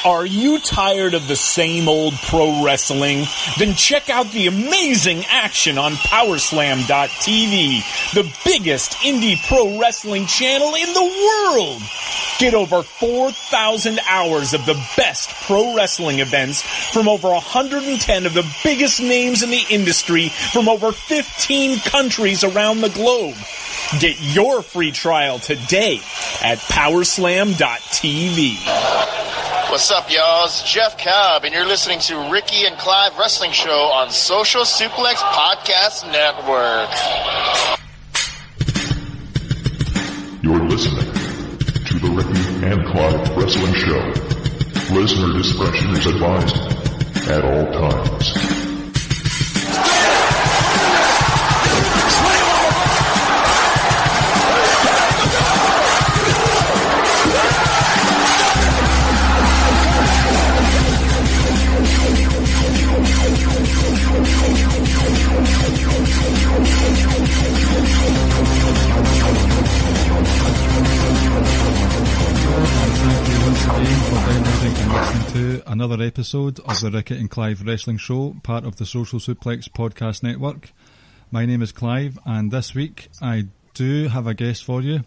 Are you tired of the same old pro wrestling? Then check out the amazing action on Powerslam.tv, the biggest indie pro wrestling channel in the world. Get over 4,000 hours of the best pro wrestling events from over 110 of the biggest names in the industry from over 15 countries around the globe. Get your free trial today at Powerslam.tv. What's up, y'all? It's Jeff Cobb, and you're listening to Ricky and Clive Wrestling Show on Social Suplex Podcast Network. You're listening to the Ricky and Clive Wrestling Show. Listener discretion is advised at all times. To another episode of the Ricky and Clive Wrestling Show, part of the Social Suplex Podcast Network. My name is Clive, and this week I do have a guest for you.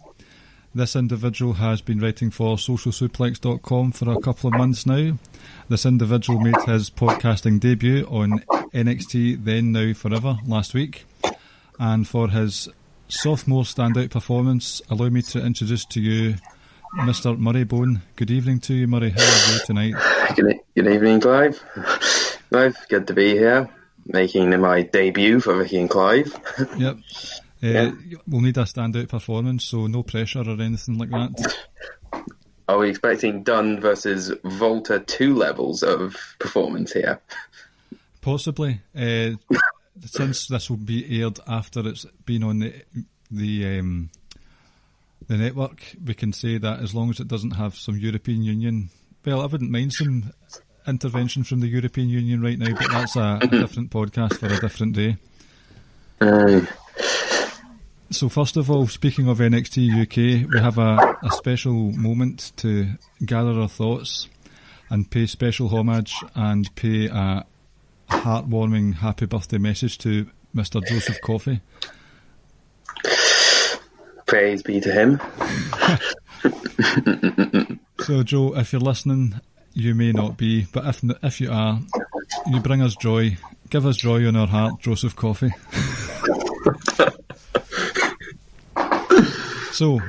This individual has been writing for socialsuplex.com for a couple of months now. This individual made his podcasting debut on NXT Then, Now, Forever last week. And for his sophomore standout performance, allow me to introduce to you Mr. Murray Bone. Good evening to you, Murray. How are you tonight? Good evening, Clive. Clive, good to be here, making my debut for Ricky and Clive. Yep. We'll need a standout performance, so no pressure or anything like that. Are we expecting Dunn versus Volta 2 levels of performance here? Possibly. Since this will be aired after it's been on the network, we can say that as long as it doesn't have some European Union... Well, I wouldn't mind some intervention from the European Union right now, but that's a different podcast for a different day. So first of all, speaking of NXT UK, we have a special moment to gather our thoughts and pay special homage and pay a heartwarming happy birthday message to Mr. Joseph Coffey. Praise be to him. So, Joe, if you're listening, you may not be, but if you are, you bring us joy. Give us joy in our heart, Joseph Coffey. So,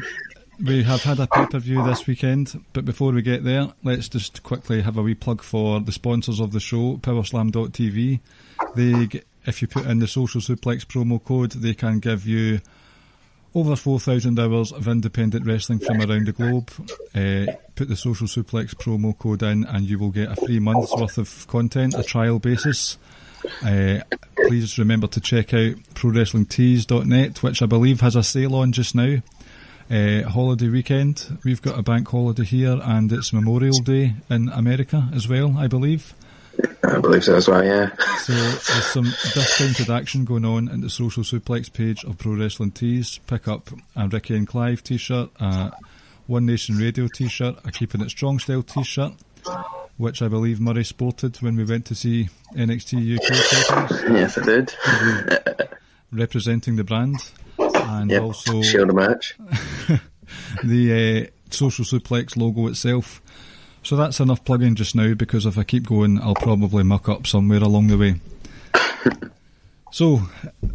we have had a pay-per-view this weekend, but before we get there, let's just quickly have a wee plug for the sponsors of the show, Powerslam.tv. If you put in the Social Suplex promo code, they can give you over 4,000 hours of independent wrestling from around the globe. Put the Social Suplex promo code in and you will get a free month's worth of content, a trial basis. Please remember to check out ProWrestlingTees.net, which I believe has a sale on just now. Holiday weekend, we've got a bank holiday here, and it's Memorial Day in America as well, I believe. I believe so as well, yeah. So there's some discounted action going on in the Social Suplex page of Pro Wrestling Tees. Pick up a Ricky and Clive T-shirt, a One Nation Radio T-shirt, a Keeping It Strong style T-shirt, which I believe Murray sported when we went to see NXT UK Titles. Yes, I did. Representing the brand. And yep, also shield match. The Social Suplex logo itself. So that's enough plugging just now, because if I keep going, I'll probably muck up somewhere along the way. So,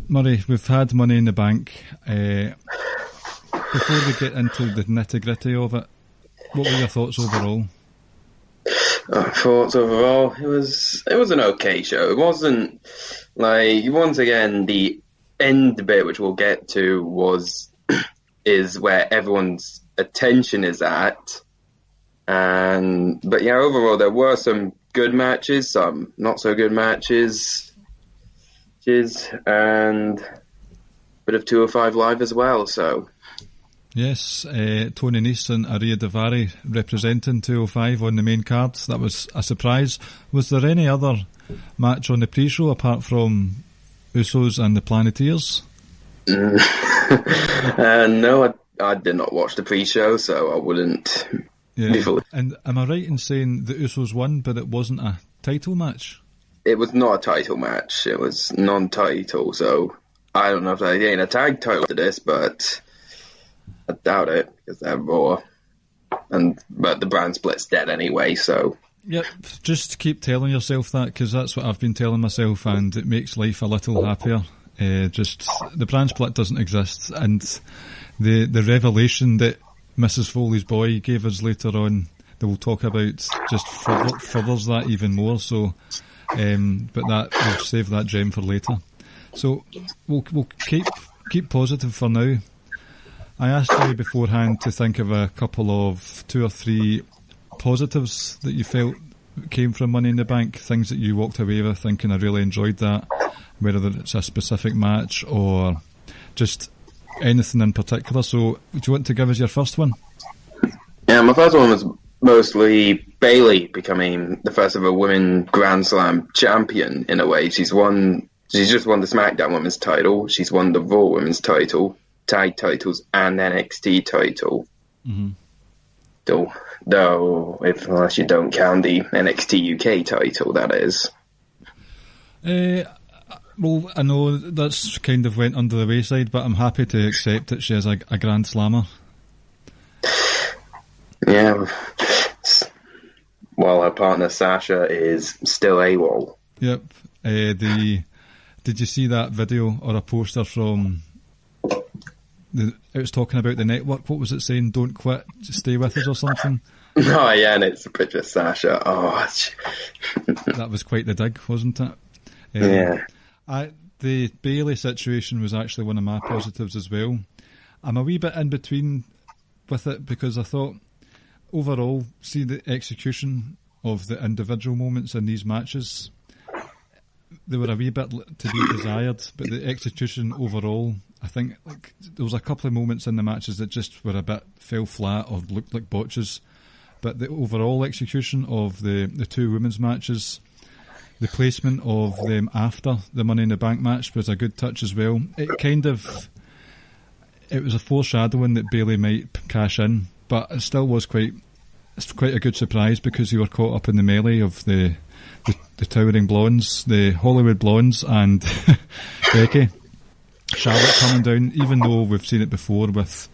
Murray, we've had Money in the Bank. Before we get into the nitty-gritty of it, what were your thoughts overall? Thoughts overall? It was an okay show. It wasn't like, once again, the end bit, which we'll get to, is where everyone's attention is at. But yeah, overall there were some good matches, some not so good matches, and a bit of 205 Live as well. So yes, Tony Nese and Aria Daivari representing 205 on the main card. That was a surprise. Was there any other match on the pre-show apart from Usos and the Planeteers? No, I did not watch the pre-show, so I wouldn't Before. And am I right in saying the Usos won, but it wasn't a title match? It was not a title match. It was non-title, so I don't know if they gain a tag title to this, but I doubt it because they're Raw. But the brand split's dead anyway, so. Yep, just keep telling yourself that, because that's what I've been telling myself, and it makes life a little happier. Just the brand split doesn't exist, and the revelation that Mrs. Foley's boy gave us later on that we'll talk about just furthers that even more. So, but we'll save that gem for later. So we'll keep positive for now. I asked you beforehand to think of a couple of 2 or 3 positives that you felt came from Money in the Bank, things that you walked away with thinking I really enjoyed that, whether it's a specific match or just anything in particular. So do you want to give us your first one? Yeah, my first one was mostly Bayley becoming the first ever women Grand Slam champion in a way. She's just won the SmackDown Women's title, she's won the Raw Women's title, tag titles, and NXT title. Mm-hmm. Though, unless you don't count the NXT UK title, that is. Well, I know that's kind of went under the wayside, but I'm happy to accept that she is a Grand Slammer. Yeah. While her partner Sasha is still AWOL. Yep. Did you see that video or a poster from... It was talking about the network. What was it saying? Don't quit, just stay with us or something? Oh, yeah, and it's a picture of Sasha. Oh, that was quite the dig, wasn't it? Yeah. The Bayley situation was actually one of my positives as well. I'm a wee bit in between with it because I thought, overall, see the execution of the individual moments in these matches, they were a wee bit to be desired, but the execution overall, I think there was a couple of moments in the matches that just were a bit fell flat or looked like botches, but the overall execution of the 2 women's matches, the placement of them after the Money in the Bank match was a good touch as well. It was a foreshadowing that Bayley might cash in, but it still was quite a good surprise because you were caught up in the melee of the towering blondes, the Hollywood blondes, and Becky. Charlotte coming down, even though we've seen it before with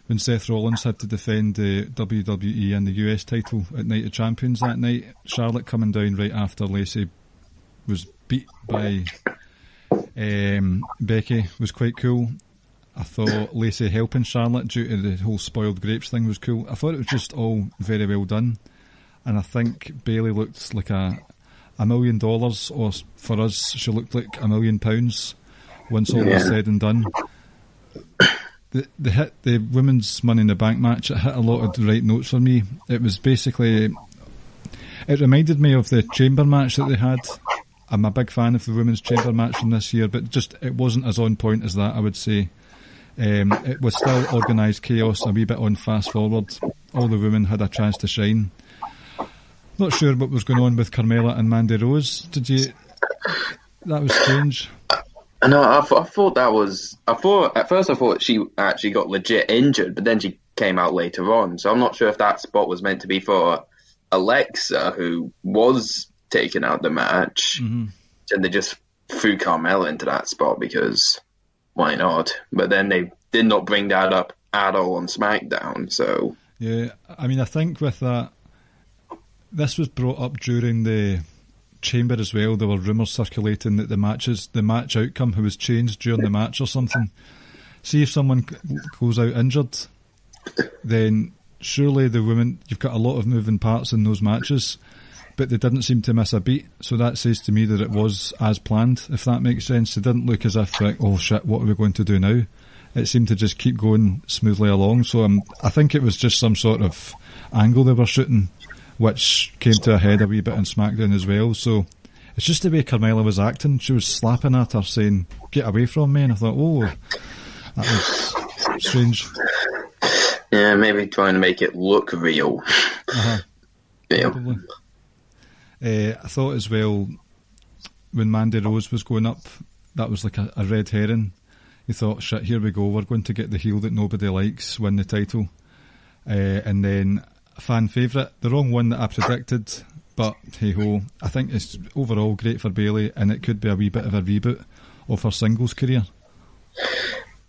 when Seth Rollins had to defend the WWE and the US title at Night of Champions that night. Charlotte coming down right after Lacey was beat by Becky was quite cool. I thought Lacey helping Charlotte due to the whole spoiled grapes thing was cool. I thought it was just all very well done, and I think Bayley looked like $1 million, or for us she looked like £1 million once all was said and done. The women's Money in the Bank match, it hit a lot of the right notes for me. It was basically, it reminded me of the chamber match that they had. I'm a big fan of the women's chamber match from this year, but just it wasn't as on point as that, I would say. It was still organised chaos, a wee bit on fast forward. All the women had a chance to shine. Not sure what was going on with Carmella and Mandy Rose. That was strange. No, I thought that was... At first I thought she actually got legit injured, but then she came out later on. So I'm not sure if that spot was meant to be for Alexa, who was taking out the match. Mm-hmm. And they just threw Carmella into that spot because why not? But then they did not bring that up at all on SmackDown, so... Yeah, I mean, I think with that... This was brought up during the... chamber as well. There were rumours circulating that the match outcome was changed during the match or something. See if someone goes out injured, then surely the women, you've got a lot of moving parts in those matches, but they didn't seem to miss a beat, so that says to me that it was as planned, if that makes sense. It didn't look as if like, oh shit, what are we going to do now? It seemed to just keep going smoothly along, so I think it was just some sort of angle they were shooting, which came to a head a wee bit in SmackDown as well. So it's just the way Carmella was acting. She was slapping at her saying, get away from me, and I thought, oh, that was strange. Yeah, maybe trying to make it look real. Uh-huh. Yeah. Probably. I thought as well, when Mandy Rose was going up, that was like a red herring. You thought, shit, here we go, we're going to get the heel that nobody likes win the title. And then fan favourite. The wrong one that I predicted, but hey ho. I think it's overall great for Bayley, and it could be a wee bit of a reboot of her singles career.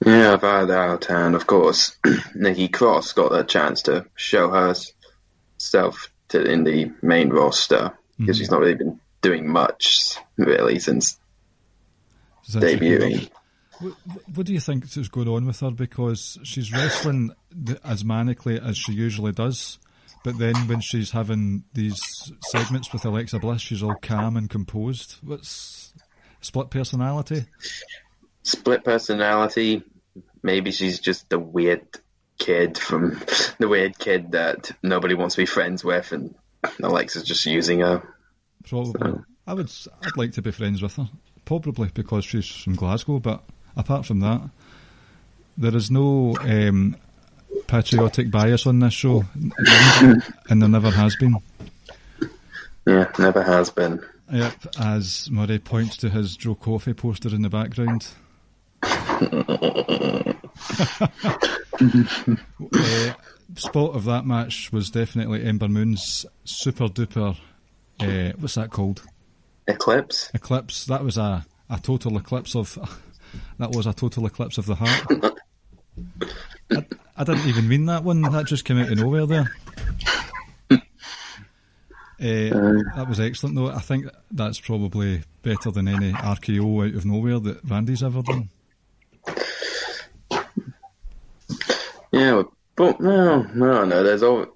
Yeah, without doubt, and of course, Nikki Cross got a chance to show herself in the main roster, because she's not really been doing much, really, since debuting. What do you think is going on with her? Because she's wrestling as manically as she usually does, but then when she's having these segments with Alexa Bliss, she's all calm and composed. What's split personality? Split personality. Maybe she's just the weird kid that nobody wants to be friends with, and Alexa's just using her. Probably. So. I'd like to be friends with her. Probably because she's from Glasgow, but apart from that, there is no patriotic bias on this show, and there never has been. Yeah, never has been. Yep, as Murray points to his Joe Coffey poster in the background. Spot of that match was definitely Ember Moon's super duper what's that called? Eclipse. That was a total eclipse of the heart. I didn't even mean that one. That just came out of nowhere there. That was excellent though. I think that's probably better than any RKO out of nowhere that Randy's ever done. Yeah, but no. There's all.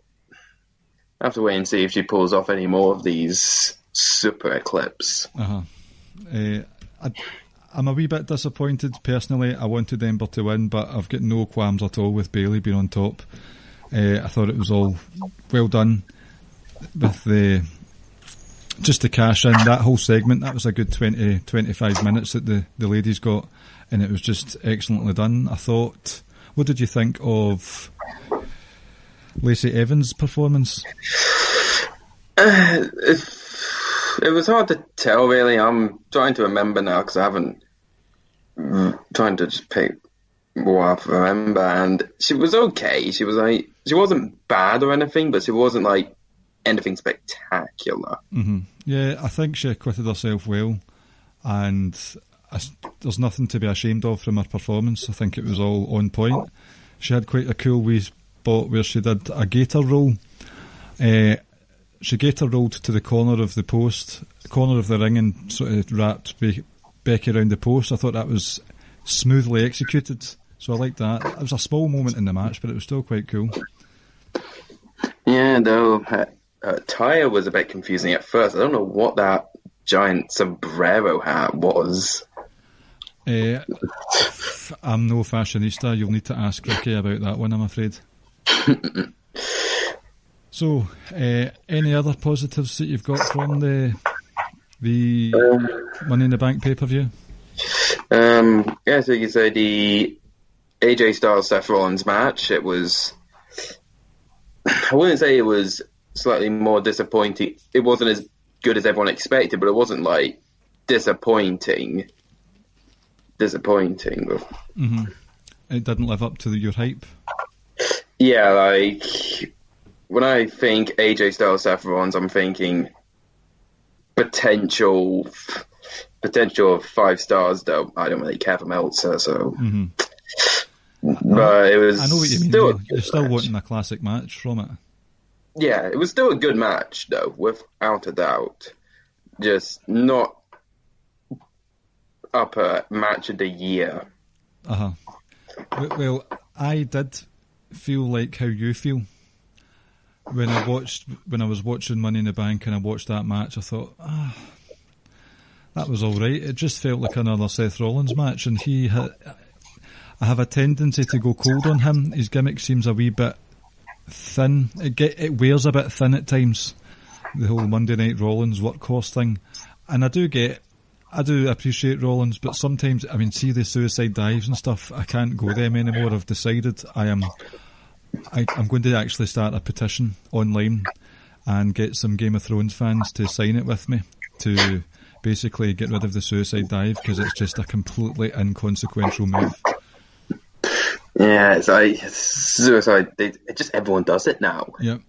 I have to wait and see if she pulls off any more of these super eclipse. I'm a wee bit disappointed personally. I wanted Ember to win, but I've got no qualms at all with Bayley being on top. I thought it was all well done with just to cash in that whole segment. That was a good 20-25 minutes that the ladies got, and it was just excellently done. I thought. What did you think of Lacey Evans' performance? It was hard to tell, really. I'm trying to remember now because I haven't. Trying to just pick what I remember, and she was okay. She wasn't bad or anything, but she wasn't like anything spectacular. Mm-hmm. Yeah, I think she acquitted herself well, and there's nothing to be ashamed of from her performance. I think it was all on point. She had quite a cool wee spot where she did a gator roll. She gator rolled to the corner of the ring, and sort of wrapped Becky around the post. I thought that was smoothly executed, so I liked that. It was a small moment in the match, but it was still quite cool. Yeah, though her attire was a bit confusing at first. I don't know what that giant sombrero hat was. I'm no fashionista. You'll need to ask Ricky about that one, I'm afraid. So, any other positives that you've got from the Money in the Bank pay-per-view? Yeah, so you could say the AJ Styles Seth Rollins match, it was, I wouldn't say it was slightly more disappointing. It wasn't as good as everyone expected, but it wasn't like disappointing. Mm-hmm. It didn't live up to your hype? Yeah, like, when I think AJ Styles Seth Rollins, I'm thinking potential of 5 stars, though I don't really care for Meltzer, so. Mm-hmm. But it was. I know what you mean. You're still wanting a classic match from it. Yeah, it was still a good match, though, without a doubt. Just not upper match of the year. Well, I did feel like how you feel. When I was watching Money in the Bank and I watched that match, I thought, that was all right. It just felt like another Seth Rollins match, and I have a tendency to go cold on him. His gimmick seems a wee bit thin. It wears a bit thin at times, the whole Monday Night Rollins workhorse thing. And I do appreciate Rollins, but sometimes, I mean, see the suicide dives and stuff, I can't go them anymore. I've decided I'm going to actually start a petition online and get some Game of Thrones fans to sign it with me to basically get rid of the suicide dive, because it's just a completely inconsequential move. Yeah, it's like suicide. Everyone does it now. Yep.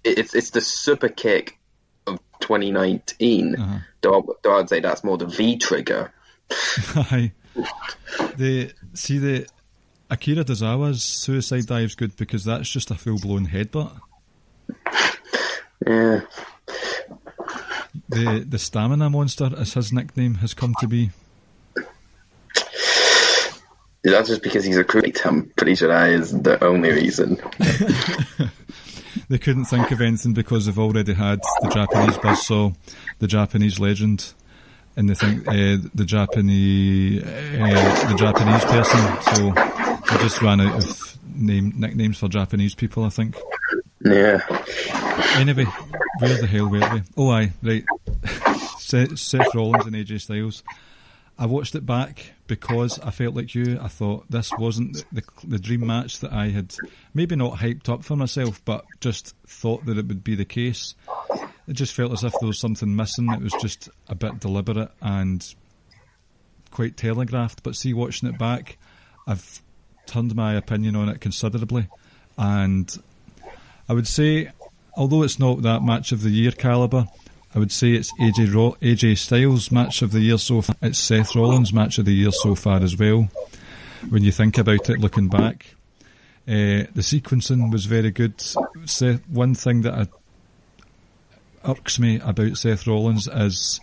it's the super kick of 2019. Though I'd say that's more the V trigger. Aye. The Akira Tozawa's suicide dive's good because that's just a full-blown headbutt. Yeah. The Stamina Monster, as his nickname has come to be. That's just because he's a crewmate. I'm pretty sure that is the only reason. They couldn't think of anything because they've already had the Japanese buzzsaw, the Japanese legend, and they think the Japanese person. So they just ran out of nicknames for Japanese people, I think. Yeah. Anyway, where the hell were we? Oh, aye, right. Seth Rollins and AJ Styles. I watched it back because I felt like you. I thought this wasn't the dream match that I had maybe not hyped up for myself, but just thought that it would be the case. It just felt as if there was something missing. It was just a bit deliberate and quite telegraphed. But see, watching it back, I've turned my opinion on it considerably. And I would say, although it's not that match of the year calibre, I would say it's AJ Styles' match of the year so far. It's Seth Rollins' match of the year so far as well. When you think about it, looking back, the sequencing was very good. One thing that irks me about Seth Rollins is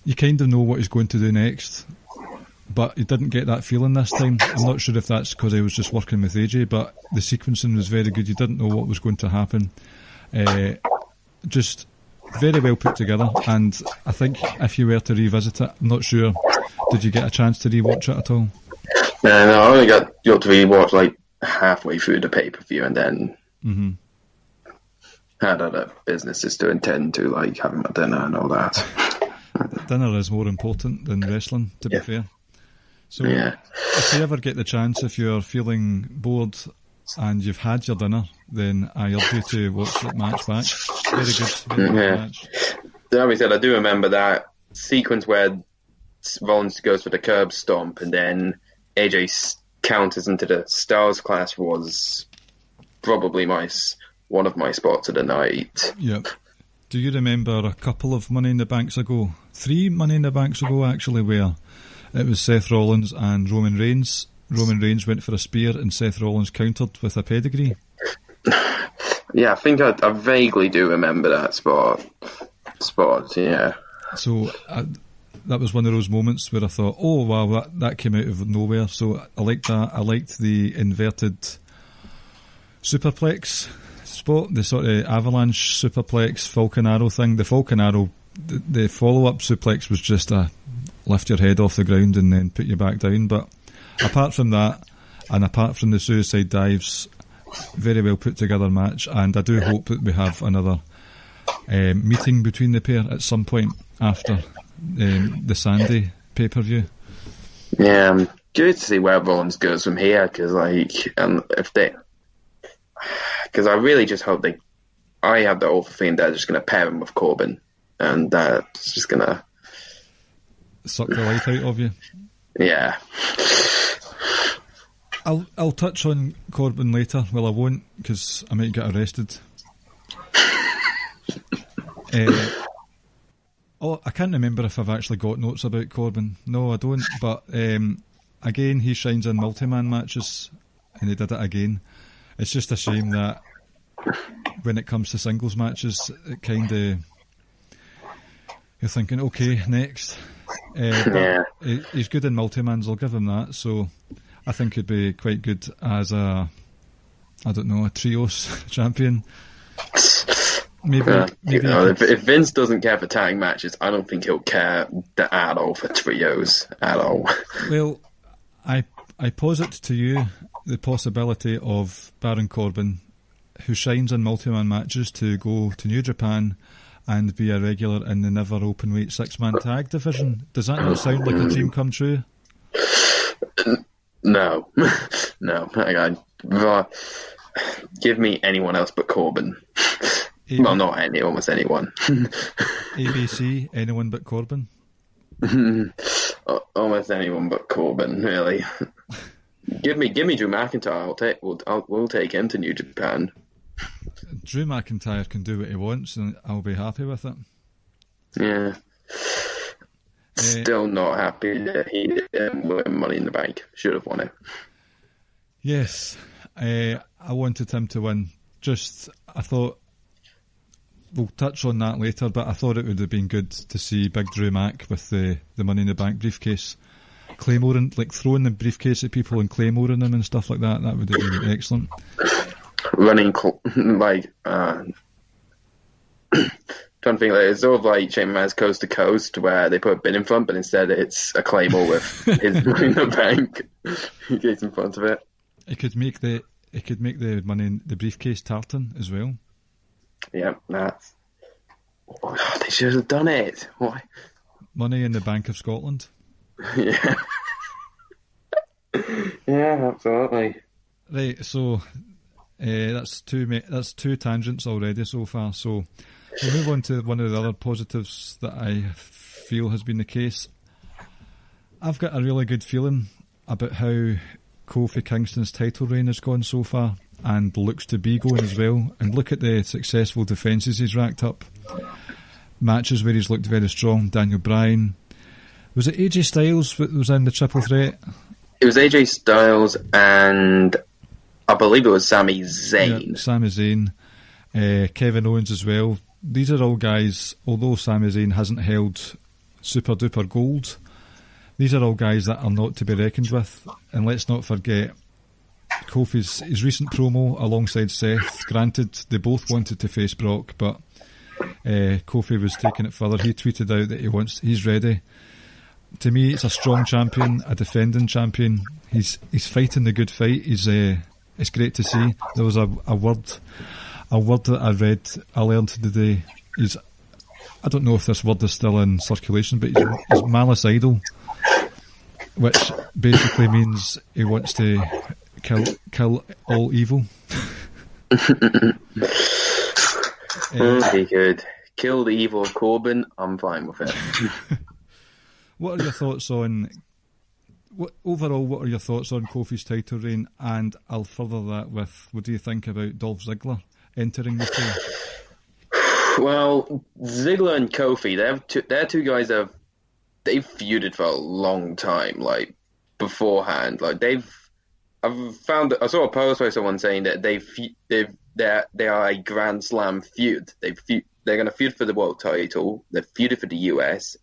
you kind of know what he's going to do next, but he didn't get that feeling this time. I'm not sure if that's because he was just working with AJ, but the sequencing was very good. You didn't know what was going to happen. Just very well put together, and I think if you were to revisit it, I'm not sure, did you get a chance to rewatch it at all? No, I only got to rewatch like halfway through the pay-per-view, and then had other businesses to attend to, like having my dinner and all that. Dinner is more important than wrestling, to be fair. So if you ever get the chance, if you're feeling bored and you've had your dinner, then I urge you to watch that match back. Very good match. Like we said, I do remember that sequence where Rollins goes for the curb stomp and then AJ counters into the Stars Clash was probably one of my spots of the night. Yep. Do you remember a couple of Money in the Banks ago? 3 Money in the Banks ago, actually, where it was Seth Rollins and Roman Reigns. Roman Reigns went for a spear and Seth Rollins countered with a pedigree. Yeah, I think I vaguely do remember that spot, yeah. So that was one of those moments where I thought, oh wow, that came out of nowhere. So I liked that. I liked the inverted superplex spot, the sort of avalanche superplex Falcon Arrow thing. The Falcon Arrow, the follow-up suplex was just a lift your head off the ground and then put you back down. But apart from that, and apart from the suicide dives, very well put together match, and I do hope that we have another meeting between the pair at some point after the Sandy pay-per-view. Yeah, I'm curious to see where Rollins goes from here, because I really just hope I have the awful feeling they're just going to pair him with Corbin, and that's just going to suck the life out of you. Yeah. I'll touch on Corbin later. Well, I won't, because I might get arrested. I can't remember if I've actually got notes about Corbin. No, I don't. But again, he shines in multi-man matches, and he did it again. It's just a shame that when it comes to singles matches, it kind of, you're thinking, okay, next. But he's good in multi-mans, I'll give him that. So I think he'd be quite good as a trios champion. Maybe if Vince doesn't care for tag matches, I don't think he'll care at all for trios at all. Well, I posit to you the possibility of Baron Corbin, who shines in multi-man matches, to go to New Japan and be a regular in the never openweight 6-man tag division. Does that not sound like a dream come true? No. Give me anyone else but Corbin. Well, not almost anyone. ABC, anyone but Corbin? Almost anyone but Corbin, really. Give me Drew McIntyre. We'll take him to New Japan. Drew McIntyre can do what he wants, and I'll be happy with it. Yeah. Still not happy that he didn't win Money in the Bank. Should have won it. Yes, I wanted him to win. I thought, we'll touch on that later, but I thought it would have been good to see Big Drew Mac with the Money in the Bank briefcase. Claymoring, like throwing the briefcase at people and claymoring them and stuff like that, that would have been excellent. Running, trying to think, it's sort of like Shane McMahon's Coast to Coast, where they put a bin in front, but instead it's a Claymore with his Money in the Bank. He gets in front of it. It could make the money in the briefcase tartan as well. Yeah, that's. Oh, they should have done it. Why? Money in the Bank of Scotland. Yeah. Yeah, absolutely. Right, so that's two tangents already so far. So we'll move on to one of the other positives that I feel has been the case. I've got a really good feeling about how Kofi Kingston's title reign has gone so far, and looks to be going as well. And look at the successful defences he's racked up. Matches where he's looked very strong. Daniel Bryan. Was it AJ Styles that was in the triple threat? It was AJ Styles and I believe it was Sami Zayn. Yeah, Sami Zayn. Kevin Owens as well. These are all guys, although Sami Zayn hasn't held super duper gold, these are all guys that are not to be reckoned with. And let's not forget Kofi's his recent promo alongside Seth. Granted, they both wanted to face Brock, but Kofi was taking it further. He tweeted out that he's ready. To me, it's a strong champion, a defending champion. He's fighting the good fight. It's great to see. There was a word that I learned today. I don't know if this word is still in circulation, but he's malicidal, which basically means he wants to kill all evil. He could kill the evil of Corbin. I'm fine with it. What are your thoughts on overall? What are your thoughts on Kofi's title reign? And I'll further that with, what do you think about Dolph Ziggler entering the show? Well, Ziggler and Kofi, they're two guys that they've feuded for a long time, like beforehand. Like I saw a post by someone saying that they are a Grand Slam feud. They're going to feud for the world title. They've feuded for the US,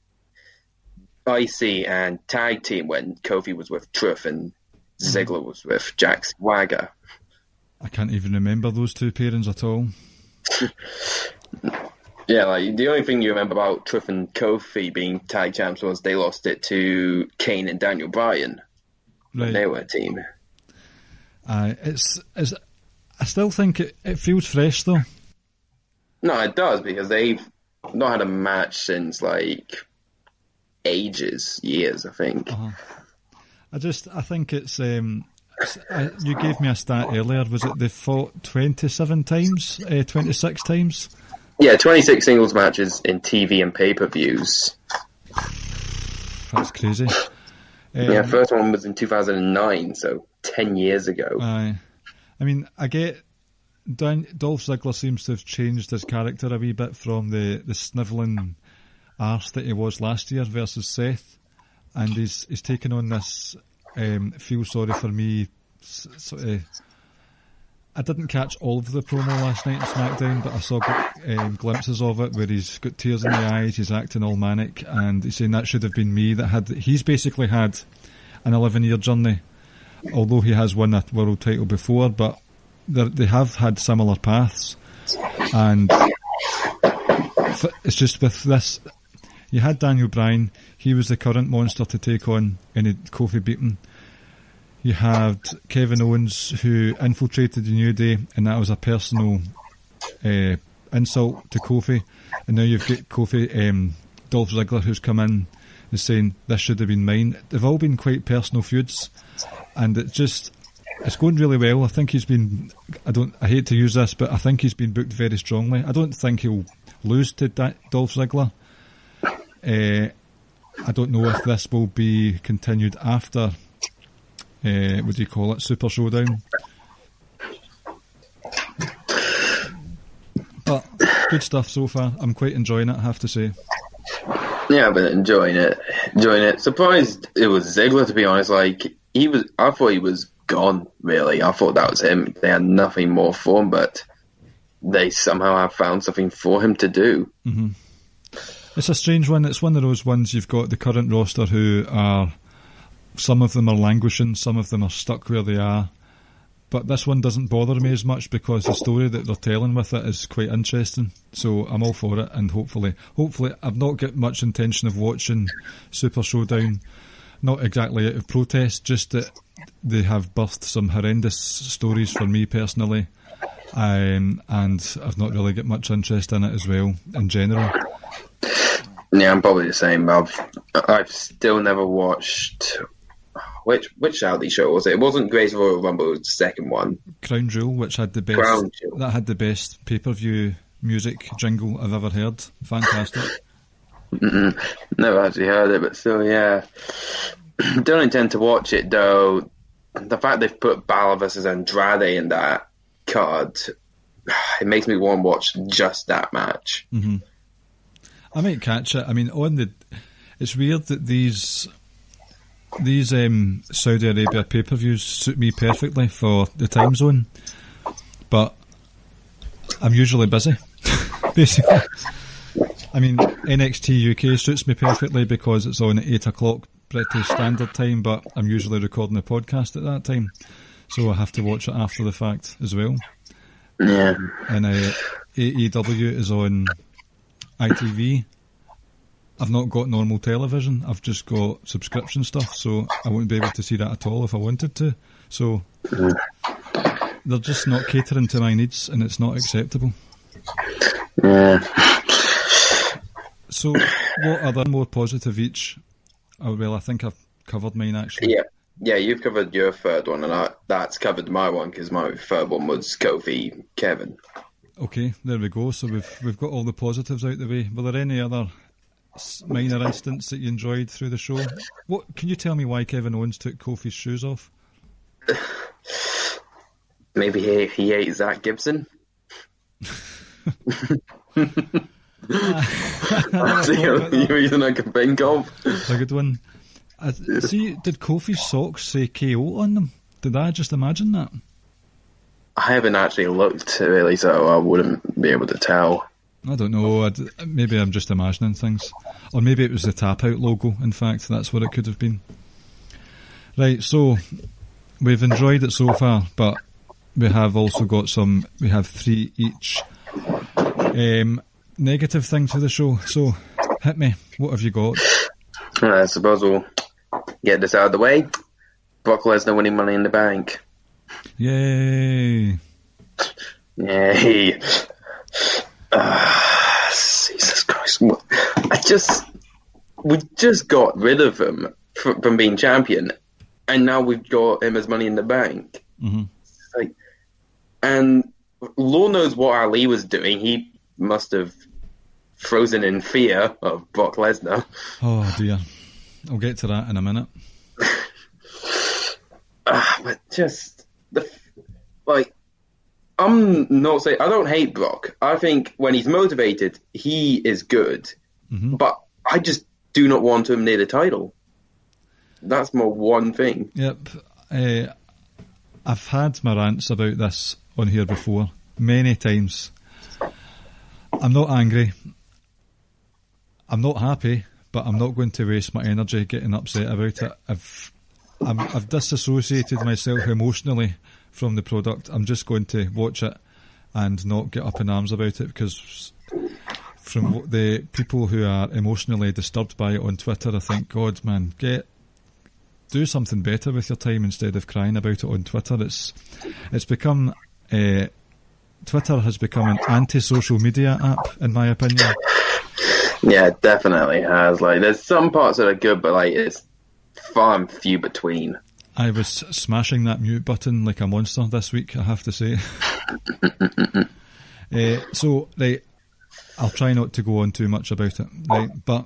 IC, and tag team when Kofi was with Truth and Ziggler was with Jack Swagger. I can't even remember those two pairings at all. Yeah, like the only thing you remember about Truth and Kofi being tag champs was they lost it to Kane and Daniel Bryan when they were a team. I still think it feels fresh though. No, it does, because they've not had a match since like years, I think. Uh-huh. I think it's you gave me a stat earlier. Was it they fought 26 times? Yeah, 26 singles matches in TV and pay-per-views. That's crazy. Yeah, first one was in 2009, so 10 years ago. I mean, I get Dolph Ziggler seems to have changed his character a wee bit from the snivelling arse that he was last year versus Seth, and he's taken on this feel sorry for me sort of. I didn't catch all of the promo last night in SmackDown, but I saw glimpses of it where he's got tears in the eyes, he's acting all manic, and he's saying that should have been me. He's basically had an 11-year journey, although he has won a world title before, but they have had similar paths, and it's just with this. You had Daniel Bryan, he was the current monster to take on, and Kofi beat him. You had Kevin Owens, who infiltrated the New Day, and that was a personal insult to Kofi. And now you've got Kofi, Dolph Ziggler, who's come in and saying, this should have been mine. They've all been quite personal feuds, and it's going really well. I think he's been, I hate to use this, but I think he's been booked very strongly. I don't think he'll lose to Dolph Ziggler. I don't know if this will be continued after what do you call it? Super Showdown. good stuff so far. I'm quite enjoying it, I have to say. Yeah, I've been enjoying it. Surprised it was Ziggler, to be honest. Like, I thought he was gone, really. I thought that was him. They had nothing more for him, but they somehow have found something for him to do. Mm-hmm. It's a strange one. It's one of those ones you've got the current roster who are, some of them are languishing, some of them are stuck where they are. But this one doesn't bother me as much because the story that they're telling with it is quite interesting. So I'm all for it, and hopefully I've not got much intention of watching Super Showdown. Not exactly out of protest, just that they have birthed some horrendous stories for me personally, and I've not really got much interest in it as well in general. Yeah, I'm probably the same. I've still never watched. Which Saudi show was it? It wasn't Greatest Royal Rumble, it was the second one. Crown Jewel, which had the best. That had the best pay-per-view music jingle I've ever heard. Fantastic. Never actually heard it, but still, yeah. Don't intend to watch it though. The fact they've put Balor versus Andrade in that card, it makes me want to watch just that match. Mm-hmm. I might catch it. I mean, it's weird that these Saudi Arabia pay-per-views suit me perfectly for the time zone, but I'm usually busy, basically. I mean, NXT UK suits me perfectly because it's on at 8 o'clock British Standard Time, but I'm usually recording a podcast at that time, so I have to watch it after the fact as well. Yeah. And AEW is on ITV. I've not got normal television, I've just got subscription stuff, so I wouldn't be able to see that at all if I wanted to. So they're just not catering to my needs, and it's not acceptable. Yeah. So what are the more positive each? Oh, well, I think I've covered mine actually. Yeah, you've covered your third one, and that's covered my one, because my third one was Kofi Kevin. Okay, there we go. So we've got all the positives out the way. Were there any other minor instance that you enjoyed through the show? What can you tell me why Kevin Owens took Kofi's shoes off? Maybe he ate Zach Gibson. That's the only reason I can think of. It's a good one. See, did Kofi's socks say KO on them? Did I just imagine that? I haven't actually looked really, so I wouldn't be able to tell. I don't know. Maybe I'm just imagining things. Or maybe it was the Tap Out logo, in fact. That's what it could have been. Right, so we've enjoyed it so far, but we have also got we have 3 each negative things to the show. So hit me. What have you got? I suppose we'll get this out of the way. Brock Lesnar winning Money in the Bank. Yay. Yay. Jesus Christ. We just got rid of him from being champion, and now we've got him as Money in the Bank. Mm-hmm. And Lord knows what Ali was doing. He must have frozen in fear of Brock Lesnar. Oh dear. I'll get to that in a minute. But just I'm not saying I don't hate Brock. I think when he's motivated, he is good. Mm-hmm. But I just do not want him near the title. That's my one thing. Yep. I've had my rants about this on here before, many times. I'm not angry. I'm not happy, but I'm not going to waste my energy getting upset about it. I've disassociated myself emotionally from the product. I'm just going to watch it and not get up in arms about it, because from the people who are emotionally disturbed by it on Twitter, I think, God, man, do something better with your time instead of crying about it on Twitter. It's become Twitter has become an anti-social media app, in my opinion. Yeah, it definitely has. There's some parts that are good, but it's far and few between. I was smashing that mute button like a monster this week, I have to say. So, right, I'll try not to go on too much about it, right? But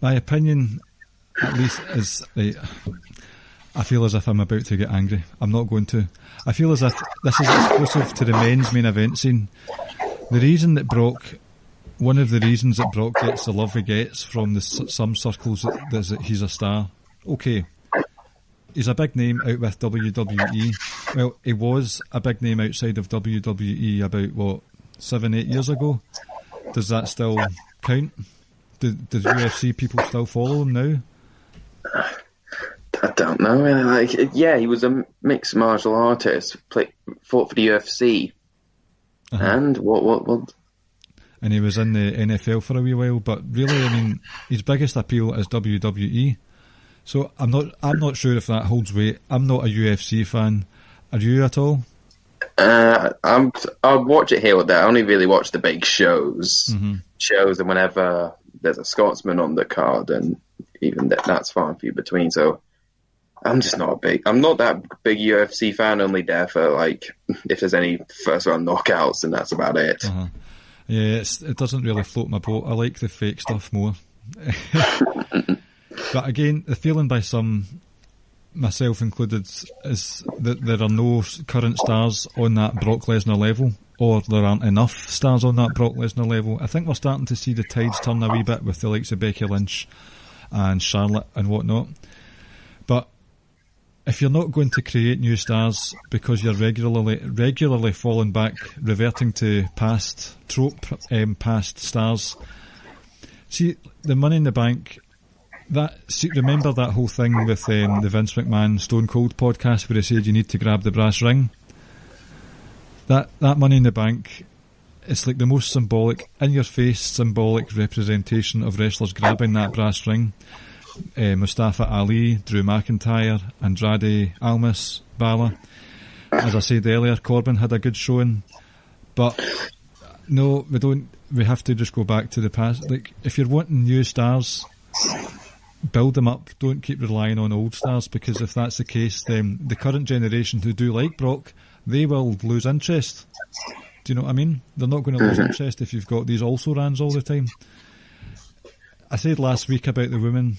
my opinion, at least, is I feel as if I'm about to get angry. I'm not going to. I feel as if this is exclusive to the men's main event scene. The reason that Brock, one of the reasons that Brock gets the love he gets from some circles is that he's a star. Okay, he's a big name out with WWE. Well, he was a big name outside of WWE about, 7-8 years ago. Does that still count? Does UFC people still follow him now? I don't know. He was a mixed martial artist. Fought for the UFC, and what? And he was in the NFL for a wee while. But really, I mean, his biggest appeal is WWE. So I'm not sure if that holds weight. I'm not a UFC fan. Are you at all? I'll watch it here or there. I only really watch the big shows, and whenever there's a Scotsman on the card, and even that's far and few between. So I'm not that big UFC fan. Only there for if there's any first round knockouts, and that's about it. Yeah, it doesn't really float my boat. I like the fake stuff more. But again, the feeling by some, myself included, is that there are no current stars on that Brock Lesnar level, or there aren't enough stars on that Brock Lesnar level. I think we're starting to see the tides turn a wee bit with the likes of Becky Lynch and Charlotte and whatnot. But if you're not going to create new stars because you're regularly falling back, reverting to past stars. See, the Money in the Bank, remember that whole thing with the Vince McMahon Stone Cold podcast where he said you need to grab the brass ring? That Money in the Bank, it's like the most symbolic, in-your-face symbolic representation of wrestlers grabbing that brass ring. Mustafa Ali, Drew McIntyre, Andrade Almas, Balor. As I said earlier, Corbin had a good showing, but no, we don't. We have to just go back to the past. If you're wanting new stars, build them up. Don't keep relying on old stars, because if that's the case, then the current generation who do like Brock, they will lose interest. Do you know what I mean? They're not going to lose interest if you've got these also-rans all the time. I said last week about the women,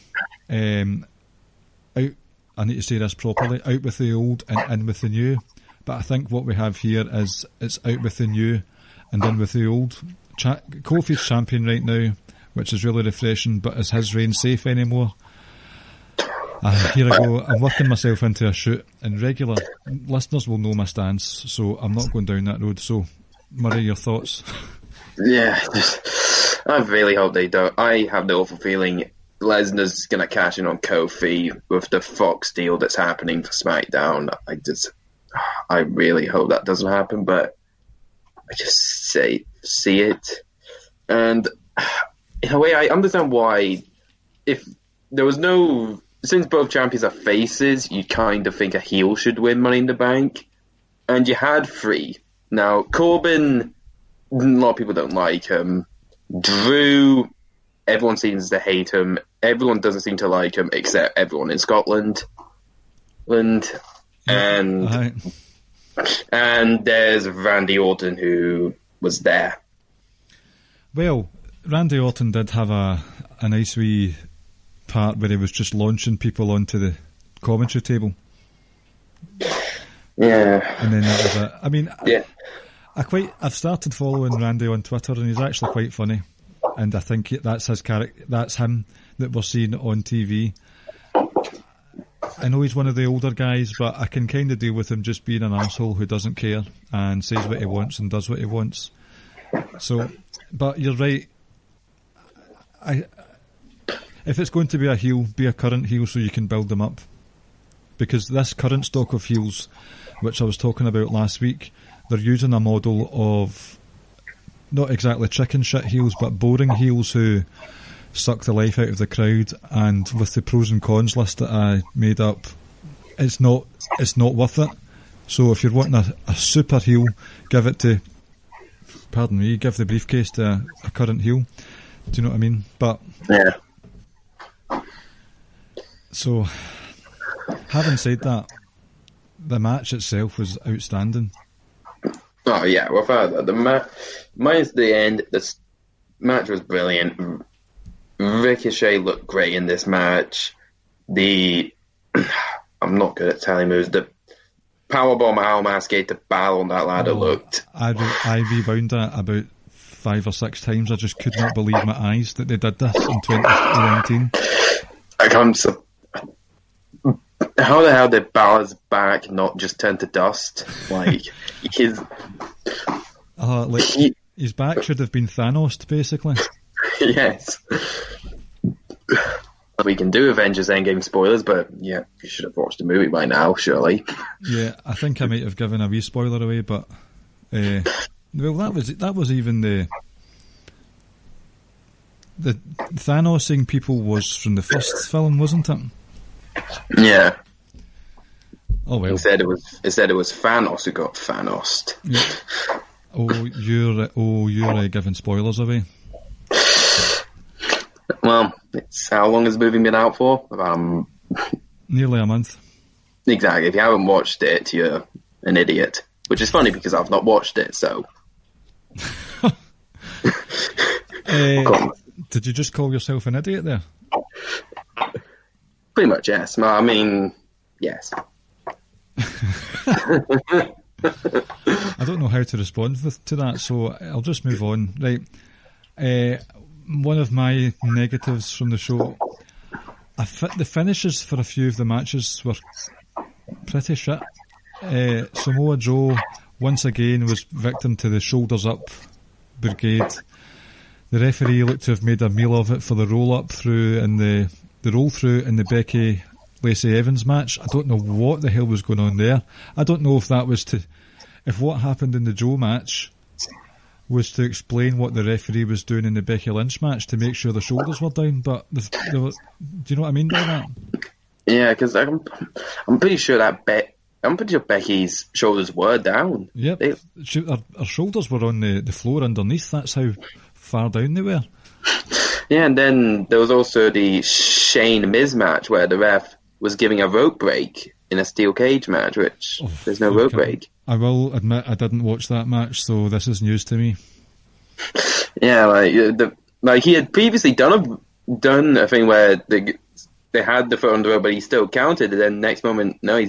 out, I need to say this properly, out with the old and in with the new. But I think what we have here is it's out with the new and in with the old. Kofi's champion right now, which is really refreshing, but is his reign safe anymore? Here I go, I'm working myself into a shoot, and regular listeners will know my stance, so I'm not going down that road. So, Murray, your thoughts? Yeah, I really hope they don't. I have the awful feeling Lesnar's going to cash in on Kofi with the Fox deal that's happening for SmackDown. I really hope that doesn't happen, but I just see it. And in a way, I understand why, if there was no, since both champions are faces, you kind of think a heel should win Money in the Bank. And you had three. Now, Corbin, a lot of people don't like him. Drew, everyone seems to hate him. Everyone doesn't seem to like him except everyone in Scotland. And there's Randy Orton, who was there. Well, Randy Orton did have a nice wee part where he was just launching people onto the commentary table. Yeah. And then that was it. I mean, yeah. I've started following Randy on Twitter, and he's actually quite funny. And I think that's his character. That's him that we're seeing on TV. I know he's one of the older guys, but I can kind of deal with him just being an arsehole who doesn't care and says what he wants and does what he wants. So, but you're right. If it's going to be a heel, be a current heel so you can build them up. Because this current stock of heels, which I was talking about last week, they're using a model of not exactly chicken shit heels, but boring heels who suck the life out of the crowd. And with the pros and cons list that I made up, it's not worth it. So if you're wanting a super heel, give the briefcase to a current heel. Do you know what I mean? But yeah. So, having said that, the match itself was outstanding. Oh yeah, without that, minus the end, this match was brilliant. Ricochet looked great in this match. I I'm not good at telling moves. The powerbomb Almas gave to Bal on that ladder looked. I rewound that about 5 or 6 times. I just could not believe my eyes that they did this in 2019. How the hell did Balor's back not just turn to dust? Like, his back should have been Thanos, basically. Yes. We can do Avengers Endgame spoilers, but yeah, you should have watched the movie by now, surely. Yeah, I think I might have given a wee spoiler away, but well, that was even the Thanosing people was from the first film, wasn't it? Yeah. Oh well. It said it was Thanos who got Thanosed. Yeah. You're giving spoilers away. Well, it's how long has the movie been out for? Nearly a month. Exactly. If you haven't watched it, you're an idiot. Which is funny because I've not watched it, so. Did you just call yourself an idiot there? Pretty much, yes. I mean, yes. I don't know how to respond to that, so I'll just move on. Right. One of my negatives from the show, the finishes for a few of the matches were pretty shit. Samoa Joe, once again, was victim to the shoulders up brigade. The referee looked to have made a meal of it for the roll through in the Becky Lacey Evans match. I don't know what the hell was going on there. I don't know if that was if what happened in the Joe match was to explain what the referee was doing in the Becky Lynch match to make sure the shoulders were down. But do you know what I mean by that? Yeah, because I'm pretty sure Becky's shoulders were down. Yep, her shoulders were on the floor underneath. That's how far down they were. Yeah, and then there was also the Shane Miz match where the ref was giving a rope break in a steel cage match, which there's no rope break. I will admit I didn't watch that match, so this is news to me. Yeah, like he had previously done a thing where they had the foot on the rope, but he still counted, and then next moment, no,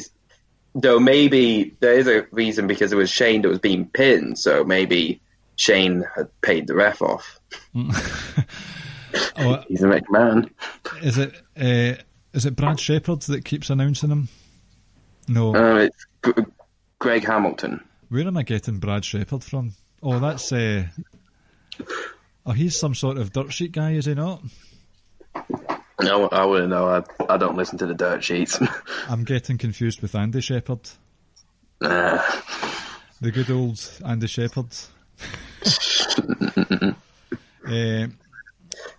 though maybe there is a reason because it was Shane that was being pinned, so maybe Shane had paid the ref off. He's a McMahon. Is it Brad Shepherd that keeps announcing him? No. It's Greg Hamilton. Where am I getting Brad Shepherd from? Oh, that's... he's some sort of dirt sheet guy, is he not? No, I wouldn't know. I don't listen to the dirt sheets. I'm getting confused with Andy Shepherd. The good old Andy Shepherd.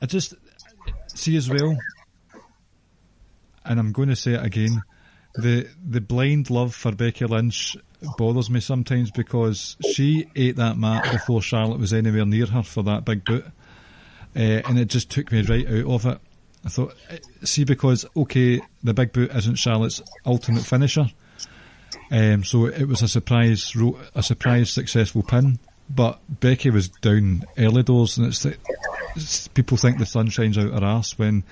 I just see as well, and I'm going to say it again, the blind love for Becky Lynch bothers me sometimes because she ate that mat before Charlotte was anywhere near her for that big boot, and it just took me right out of it. I thought, because the big boot isn't Charlotte's ultimate finisher, so it was a surprise successful pin. But Becky was down early doors, and people think the sun shines out her arse when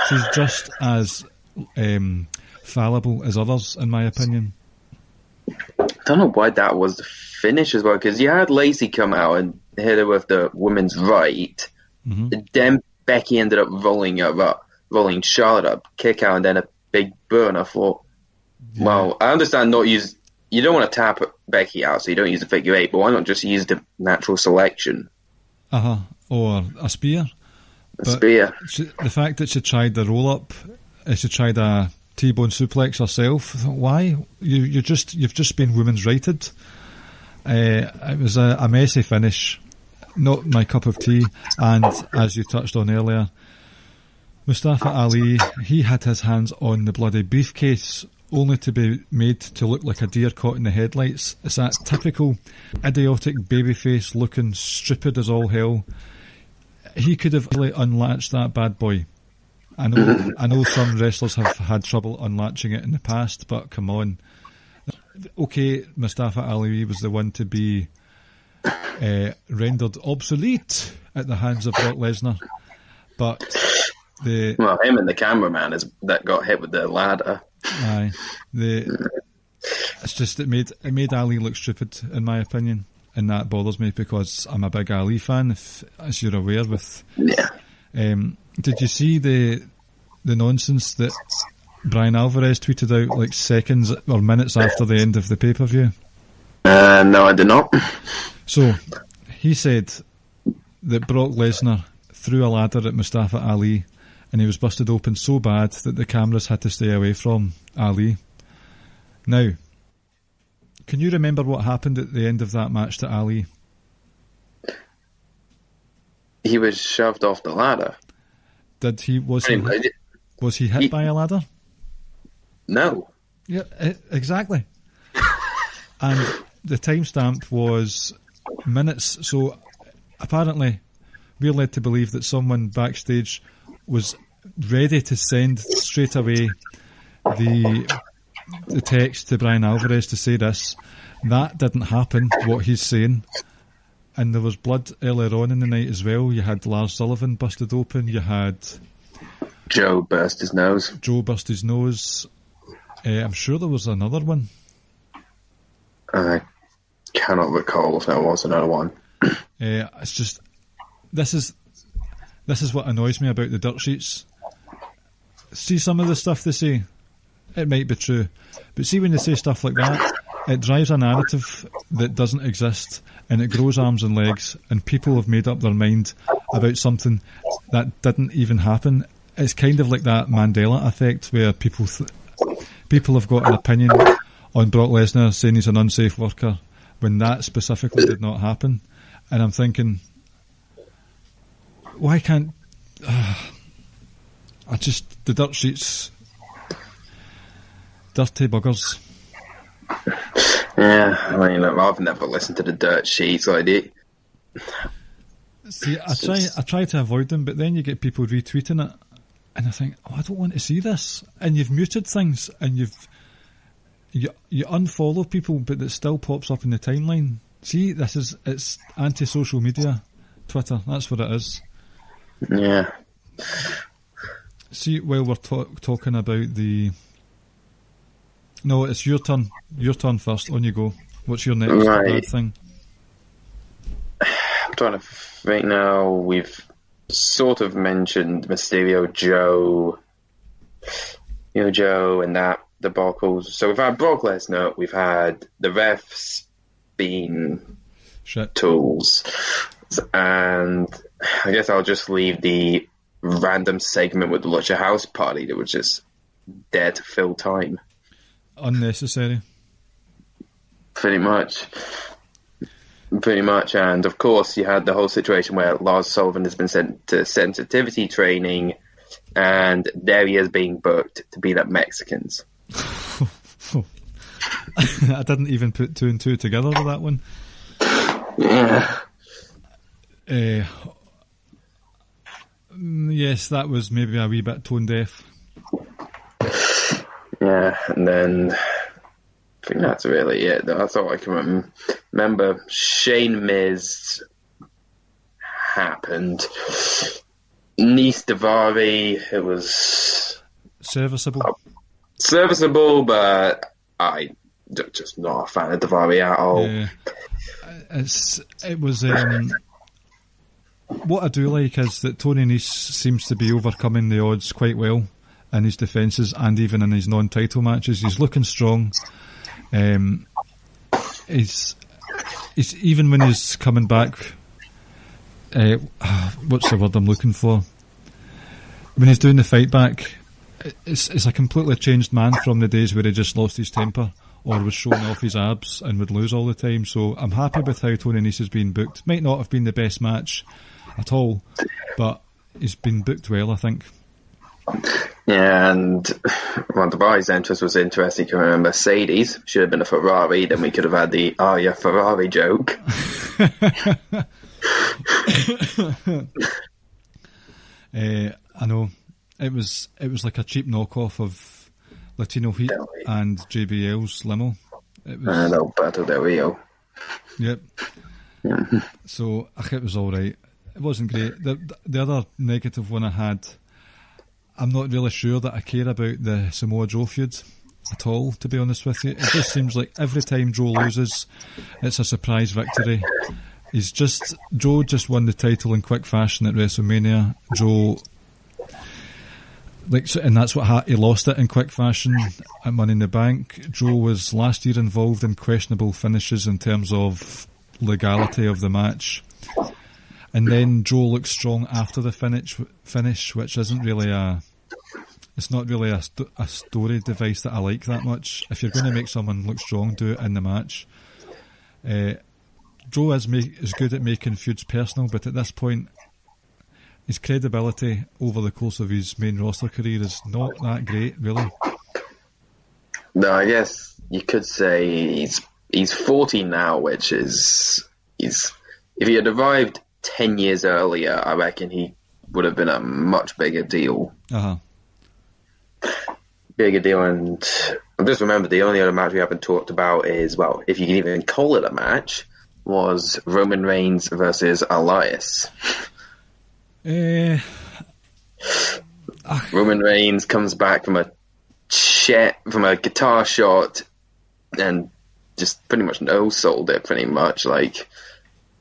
she's just as fallible as others, in my opinion. I don't know why that was the finish as well, because you had Lacey come out and hit her with the women's right, then Becky ended up rolling Charlotte up, kick out, and then a big burn. I thought, well, I understand you don't want to tap Becky out, so you don't use the figure eight, but why not just use the natural selection? Or a spear. Spear. The fact that she tried the roll-up, she tried a T-bone suplex herself, I thought, why? You've just been women's righted. It was a messy finish, not my cup of tea, and as you touched on earlier, Mustafa Ali, he had his hands on the bloody briefcase, only to be made to look like a deer caught in the headlights. It's that typical idiotic babyface looking stupid as all hell. He could have really unlatched that bad boy. I know some wrestlers have had trouble unlatching it in the past, but come on. Okay, Mustafa Ali was the one to be rendered obsolete at the hands of Brock Lesnar, but him and the cameraman that got hit with the ladder. Aye, it's just it made Ali look stupid in my opinion, and that bothers me because I'm a big Ali fan, as you're aware. Did you see the nonsense that Brian Alvarez tweeted out like seconds or minutes after the end of the pay-per-view? No, I did not. So he said that Brock Lesnar threw a ladder at Mustafa Ali, and he was busted open so bad that the cameras had to stay away from Ali. Now, can you remember what happened at the end of that match to Ali? He was shoved off the ladder. Was he hit by a ladder? No. Yeah, exactly. And the timestamp was minutes. So apparently, we're led to believe that someone backstage was ready to send straight away the text to Brian Alvarez to say this. That didn't happen, what he's saying. And there was blood earlier on in the night as well. You had Lars Sullivan busted open. You had Joe burst his nose. I'm sure there was another one. I cannot recall if there was another one. It's just this is what annoys me about the dirt sheets. See some of the stuff they say, it might be true, but see when they say stuff like that, it drives a narrative that doesn't exist, and it grows arms and legs, and people have made up their mind about something that didn't even happen. It's kind of like that Mandela effect where people have got an opinion on Brock Lesnar saying he's an unsafe worker when that specifically did not happen. And I'm thinking, why can't the dirt sheets, dirty buggers. Yeah, I mean, I've never listened to the dirt sheets. I did. See, I try to avoid them, but then you get people retweeting it, and I think, I don't want to see this. And you've muted things, and you unfollow people, but it still pops up in the timeline. See, it's anti-social media, Twitter. That's what it is. Yeah. See, while we're talking about no, it's your turn. Your turn first. On you go. What's your next bad thing? I'm trying to think now. We've sort of mentioned Mysterio, Joe, and that debacles. So we've had Brock Lesnar. We've had the refs being tools, and I guess I'll just leave the random segment with the Lucha House Party that was just there to fill time. Unnecessary. Pretty much. And of course you had the whole situation where Lars Sullivan has been sent to sensitivity training, and there he is being booked to beat up Mexicans. I didn't even put two and two together with that one. Yeah. Yes, that was maybe a wee bit tone deaf. Yeah, and then I think that's really it. That's all I can remember. Shane Miz happened. Nice Davari, it was serviceable, but I'm just not a fan of Davari at all. Yeah. It was. What I do like is that Tony Nese seems to be overcoming the odds quite well in his defences and even in his non-title matches. He's looking strong. He's even when he's coming back. What's the word I'm looking for? When he's doing the fight back, it's a completely changed man from the days where he just lost his temper or was showing off his abs and would lose all the time. So I'm happy with how Tony Nese has been booked. Might not have been the best match at all, but he's been booked well, I think. Yeah, and Davari's entrance was interesting. You can remember Mercedes should have been a Ferrari, then we could have had the Ferrari joke. I know it was like a cheap knockoff of Latino Heat and JBL's limo. It was Alberto Del Rio. Yep. So it was all right. It wasn't great. The other negative one I had, I'm not really sure that I care about the Samoa Joe feud at all, to be honest with you. It just seems like every time Joe loses, it's a surprise victory. Joe just won the title in quick fashion at WrestleMania. And that's what he lost it in quick fashion at Money in the Bank. Joe was last year involved in questionable finishes in terms of legality of the match. And then Joe looks strong after the finish, which isn't really it's not really a story device that I like that much. If you're going to make someone look strong, do it in the match. Joe is good at making feuds personal, but at this point, his credibility over the course of his main roster career is not that great, really. No, I guess you could say he's 40 now, which is if he had arrived 10 years earlier, I reckon he would have been a much bigger deal. Bigger deal, and I just remember the only other match we haven't talked about is, well, if you can even call it a match, was Roman Reigns versus Elias. Roman Reigns comes back from a guitar shot and just pretty much no-sold it, pretty much. Like,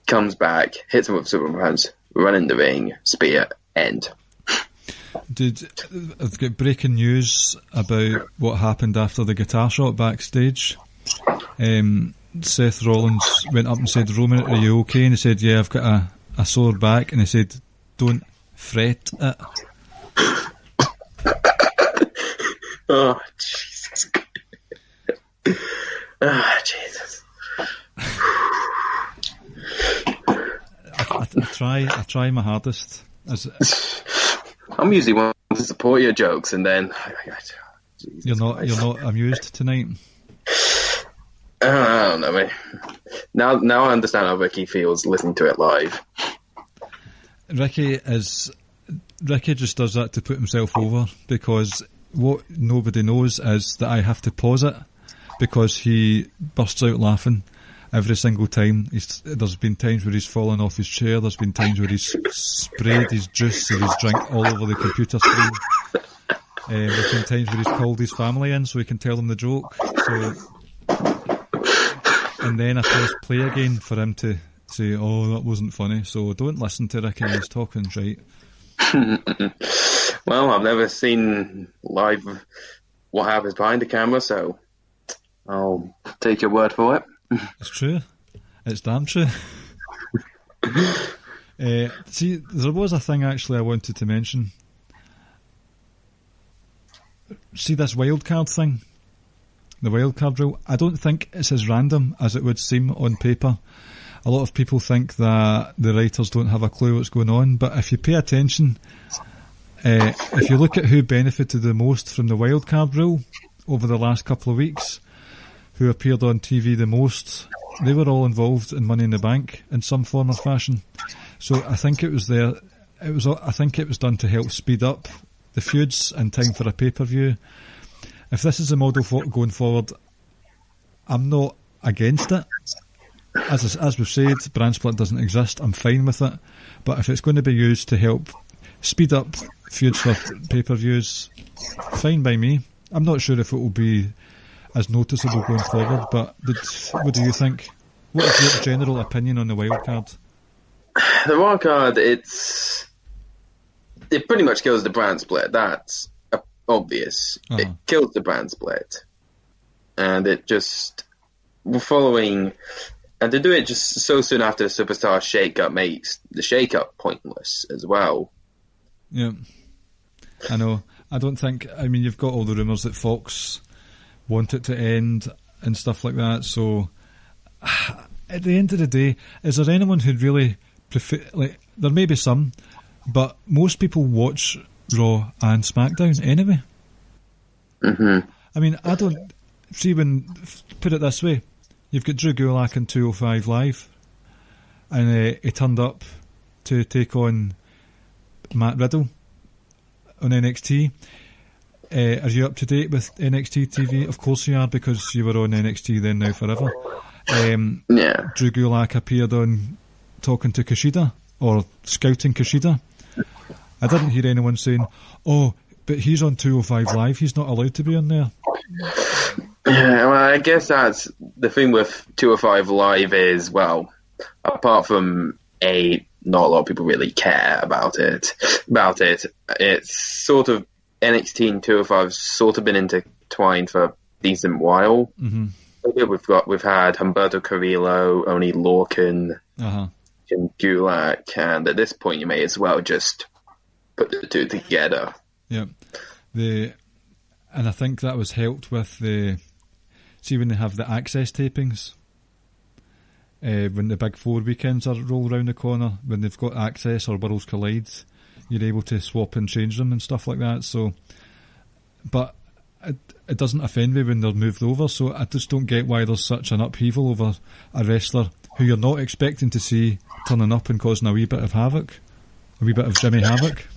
comes back, hits him with Superman's, run in the ring, spear, end. I've got breaking news about what happened after the guitar shot backstage. Seth Rollins went up and said, "Roman, are you okay?" And he said, "Yeah, I've got a sore back." And he said, "Don't fret it." Oh, Jesus. Jesus. I try my hardest. I'm usually one to support your jokes, and then you're not amused tonight. I don't know, mate. Now I understand how Ricky feels listening to it live. Ricky just does that to put himself over, because what nobody knows is that I have to pause it because he bursts out laughing every single time. There's been times where he's fallen off his chair. There's been times where he's sprayed his juice or his drink all over the computer screen. There's been times where he's called his family in so he can tell them the joke. And then I press play again for him to say, "Oh, that wasn't funny." So don't listen to Ricky, he's talking shite. Well, I've never seen live what happens behind the camera, so I'll take your word for it. It's true. It's damn true. See, there was a thing actually I wanted to mention. See this wildcard thing? The wildcard rule? I don't think it's as random as it would seem on paper. A lot of people think that the writers don't have a clue what's going on, but if you pay attention, if you look at who benefited the most from the wildcard rule over the last couple of weeks, who appeared on TV the most, they were all involved in Money in the Bank in some form or fashion. So I think it was there. I think it was done to help speed up the feuds in time for a pay-per-view. If this is the model for going forward, I'm not against it. As we've said, brand split doesn't exist. I'm fine with it. But if it's going to be used to help speed up feuds for pay-per-views, fine by me. I'm not sure if it will be as noticeable going forward, but what do you think? What is your general opinion on the wildcard? The wildcard, it pretty much kills the brand split. That's obvious. It kills the brand split. And it just, we're following, and to do it just so soon after the Superstar shake-up makes the shake-up pointless as well. Yeah. I know. I don't think, I mean, you've got all the rumours that Fox want it to end and stuff like that, so at the end of the day, is there anyone who'd really prefer, like, there may be some, but most people watch Raw and Smackdown anyway. Mm-hmm. I mean, I don't see, when, put it this way, you've got Drew Gulak in 205 Live, and he turned up to take on Matt Riddle on NXT. Are you up to date with NXT TV? Of course you are, because you were on NXT then, now, forever. Yeah. Drew Gulak appeared on talking to Kushida, or scouting Kushida. I didn't hear anyone saying, "Oh, But he's on 205 Live. He's not allowed to be on there. Yeah, well, I guess that's the thing with 205 Live is, well, apart from not a lot of people really care about it. It's sort of NXT and 205's sort of been intertwined for a decent while. Mm-hmm. We've had Humberto Carrillo, Oni Lorcan, Jim Gulak, and at this point you may as well just put the two together. Yeah, and I think that was helped with see when they have the Access tapings. When the Big Four weekends are roll around the corner, when they've got Access or Worlds Collide, you're able to swap and change them and stuff like that. So, but it doesn't offend me when they're moved over. So I just don't get why there's such an upheaval over a wrestler who you're not expecting to see turning up and causing a wee bit of havoc, a wee bit of Jimmy Havoc.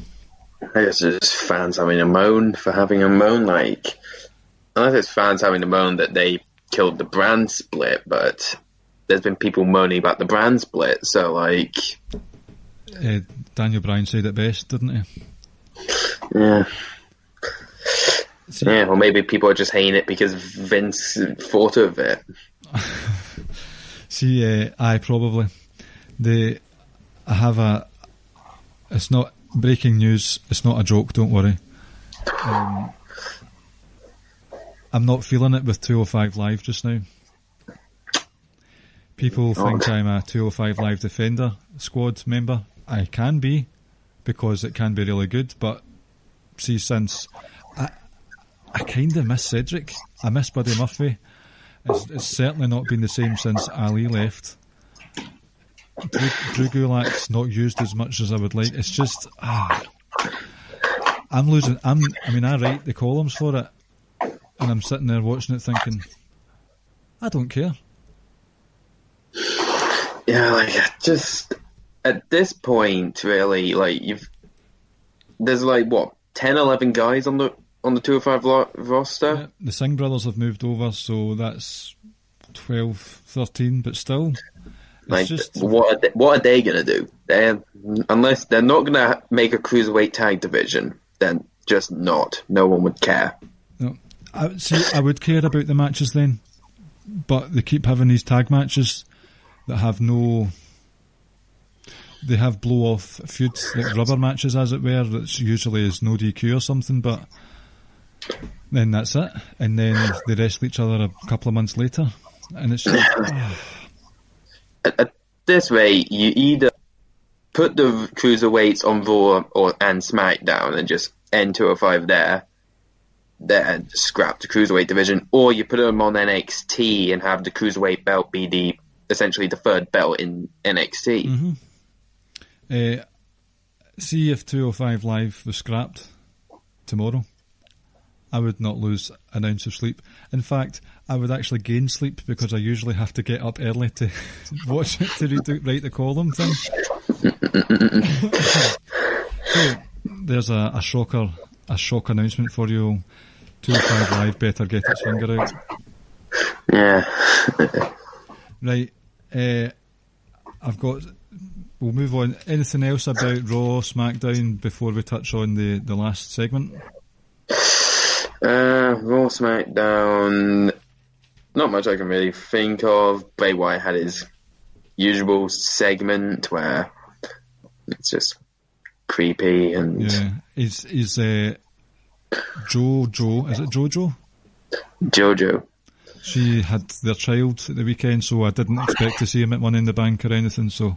I guess it's just fans having a moan for having a moan. Like, unless it's fans having a moan that they killed the brand split, but there's been people moaning about the brand split, so like... Daniel Bryan said it best, didn't he? Yeah. Yeah, or maybe people are just hating it because Vince thought of it. See, I probably. It's not breaking news, it's not a joke, don't worry. I'm not feeling it with 205 Live just now. People think I'm a 205 Live Defender squad member. I can be, because it can be really good, but see, since I kind of miss Cedric, I miss Buddy Murphy. It's certainly not been the same since Ali left. Drew Gulak's not used as much as I would like. It's just I'm losing. I write the columns for it, and I'm sitting there watching it thinking, I don't care. Yeah, like, just at this point, really, like, there's like, what, 10, 11 guys on the 205 roster? Yeah, the Singh brothers have moved over, so that's 12, 13, but still, like, just... what are they going to do? Unless they're not going to make a cruiserweight tag division, then just not. No one would care. No, I would care about the matches then, but they keep having these tag matches that have they have blow-off feuds, like rubber matches, as it were, that usually is no DQ or something, but then that's it, and then they wrestle each other a couple of months later, and it's just... At this rate, you either put the cruiserweights on Raw and SmackDown and just end 205 there and scrap the cruiserweight division, or you put them on NXT and have the cruiserweight belt be essentially the third belt in NXT. Mm-hmm. See if 205 Live was scrapped tomorrow, I would not lose an ounce of sleep. In fact, I would actually gain sleep because I usually have to get up early to watch it to write the column thing. So, there's a shock announcement for you. 205 Live better get its finger out. Yeah. Right, we'll move on. Anything else about Raw, SmackDown before we touch on the last segment? Raw, SmackDown, not much I can really think of. Bray Wyatt had his usual segment where it's just creepy and... Yeah, is Jojo, is it Jojo? Jojo. She had their child at the weekend, so I didn't expect to see him at Money in the Bank or anything, so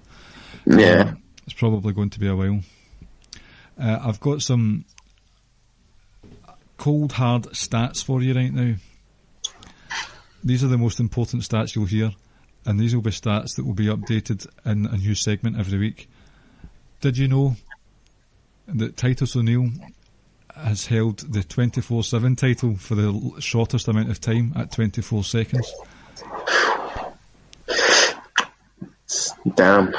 yeah, it's probably going to be a while. I've got some cold hard stats for you right now. These are the most important stats you'll hear, and these will be stats that will be updated in a new segment every week. Did you know that Titus O'Neil has held the 24/7 title for the shortest amount of time at 24 seconds? Damn.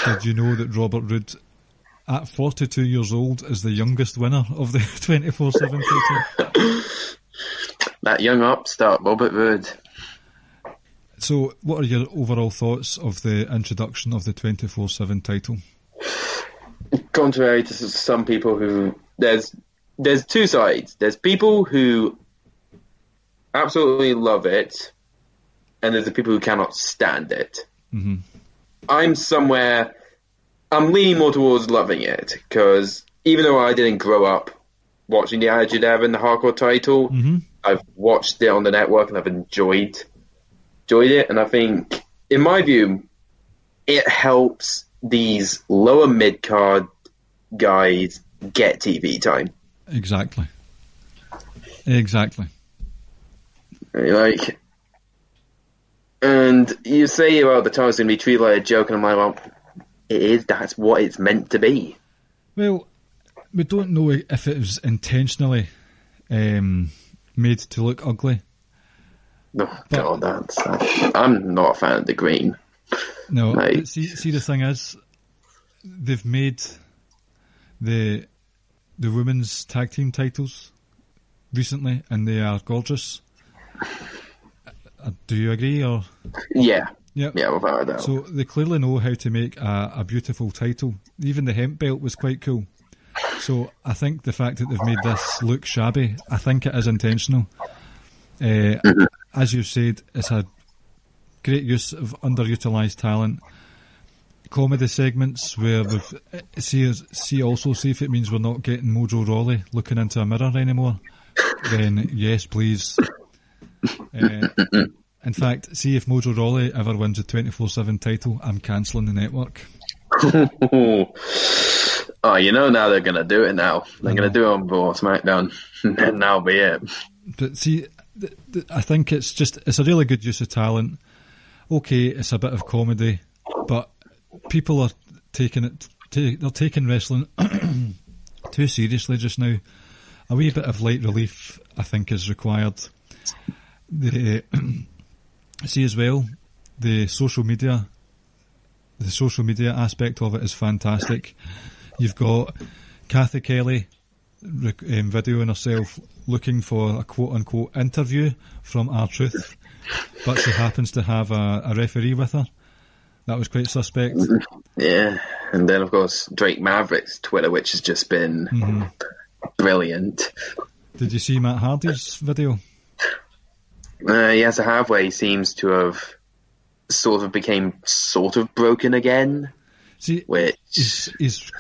Did you know that Robert Roode, at 42 years old, is the youngest winner of the 24/7 title? That young upstart, Robert Roode. So, what are your overall thoughts of the introduction of the 24/7 title? contrary to some people who there's two sides. There's people who absolutely love it, and there's the people who cannot stand it. Mm-hmm. I'm leaning more towards loving it, because even though I didn't grow up watching the Attitude Era and the Hardcore title, Mm-hmm. I've watched it on the network and I've enjoyed it. And I think, in my view, it helps these lower mid-card guys get TV time. Exactly. Like, and you say about the time it's going to be treated like a joke, and I'm like, well, it is. That's what it's meant to be. Well, we don't know if it was intentionally made to look ugly. No, God, I'm not a fan of the green. No, Like, see, the thing is, they've made the women's tag team titles recently, and they are gorgeous. Do you agree? Or yeah, Yep. yeah, without a doubt. So they clearly know how to make a beautiful title. Even the hemp belt was quite cool. So I think the fact that they've made this look shabby, I think it is intentional. As you said, it's a great use of underutilised talent. Comedy segments where we've see if it means we're not getting Mojo Rawley looking into a mirror anymore, then yes, please. In fact, see if Mojo Rawley ever wins a 24/7 title, I'm cancelling the network. Oh, you know, now they're going to do it now. They're going to do it on Raw, SmackDown, and that'll be it. But see, I think it's a really good use of talent. Okay, it's a bit of comedy, but people are taking wrestling too seriously just now. A wee bit of light relief, I think, is required. See as well, the social media aspect of it is fantastic. You've got Kathy Kelly videoing herself looking for a quote-unquote interview from R-Truth, but she happens to have a referee with her. That was quite suspect. Yeah, and then of course Drake Maverick's Twitter, which has just been brilliant. Did you see Matt Hardy's video? Yes, I have, where he seems to have sort of became broken again. See, which he's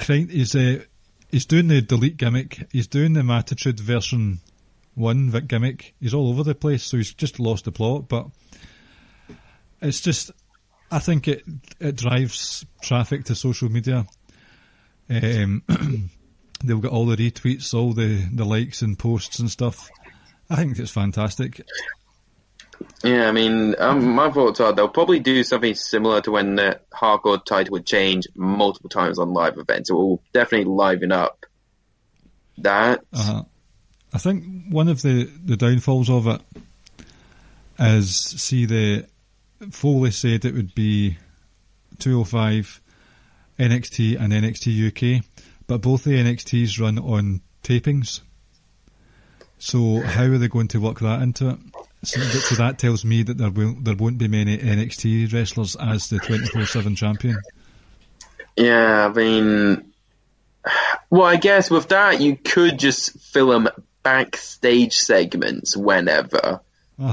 doing the delete gimmick. He's doing the Matitude version 1 gimmick. He's all over the place, so he's just lost the plot. But it's just, I think it drives traffic to social media. They'll get all the retweets, all the likes and posts and stuff. I think it's fantastic. Yeah, I mean, my thoughts are they'll probably do something similar to when the hardcore title would change multiple times on live events. It will definitely liven up that. I think one of the downfalls of it is, the Foley said it would be 205, NXT and NXT UK, but both the NXTs run on tapings. So how are they going to work that into it? So that tells me that there won't be many NXT wrestlers as the 24/7 champion. Yeah, I mean, well, I guess with that you could just film backstage segments whenever and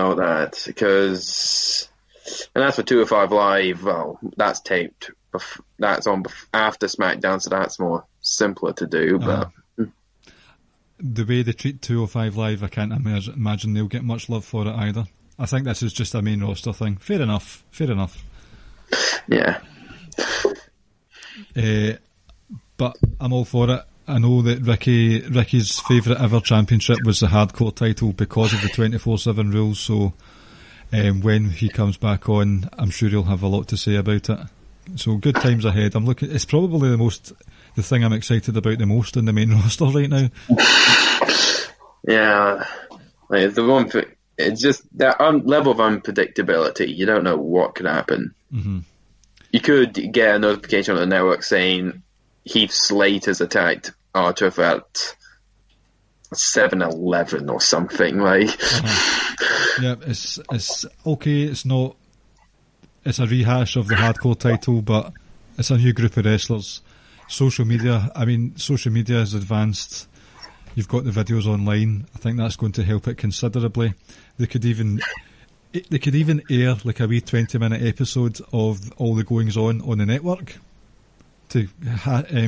all that, because, and that's for 205 Live. Well, that's taped. That's on after SmackDown, so that's more simpler to do, but. The way they treat 205 Live, I can't imagine they'll get much love for it either. I think this is just a main roster thing. Fair enough. Yeah. But I'm all for it. I know that Ricky's favourite ever championship was the hardcore title because of the 24/7 rules, so when he comes back on, I'm sure he'll have a lot to say about it. So good times ahead. It's probably the thing I'm excited about the most in the main roster right now. Yeah, like it's just that level of unpredictability. You don't know what could happen. Mm-hmm. You could get a notification on the network saying Heath Slater's attacked R-Truth at 7-Eleven or something. Like, Yeah, it's okay. It's not it's a rehash of the hardcore title, but it's a new group of wrestlers. Social media is advanced. You've got the videos online. I think that's going to help it considerably. They could even air like a wee 20-minute episode of all the goings on the network to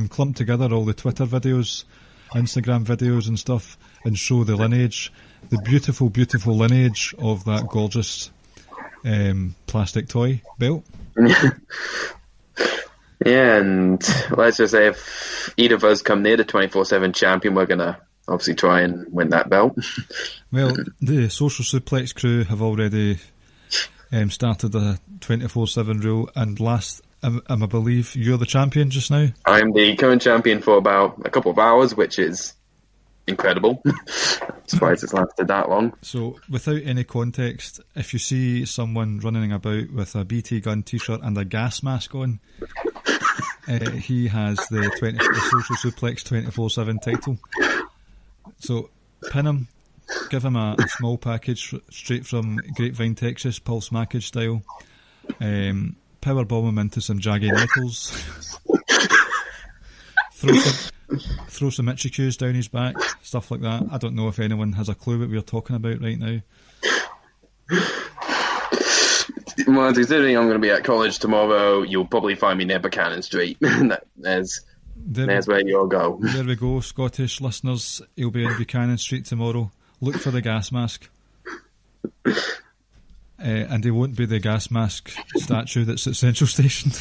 clump together all the Twitter videos, Instagram videos and stuff, and show the lineage, the beautiful, beautiful lineage of that gorgeous plastic toy belt. Yeah, and let's just say if either of us come near the 24/7 champion, we're going to obviously try and win that belt. Well, the Social Suplex crew have already started a 24/7 rule, and I believe you're the champion just now? I'm the current champion for about a couple of hours, which is incredible. Surprised it's lasted that long. So, without any context, if you see someone running about with a BT Gun T-shirt and a gas mask on, he has the Social Suplex 24/7 title. So, pin him, give him a small package straight from Grapevine, Texas, Pulse Mackage style. Power bomb him into some Jaggy Nichols. Throw some Ichikus down his back, stuff like that. I don't know if anyone has a clue what we're talking about right now. Well, considering I'm going to be at college tomorrow, you'll probably find me near Buchanan Street. There's where you'll go. There we go, Scottish listeners. He'll be in Buchanan Street tomorrow. Look for the gas mask. And he won't be the gas mask statue that's at Central Station.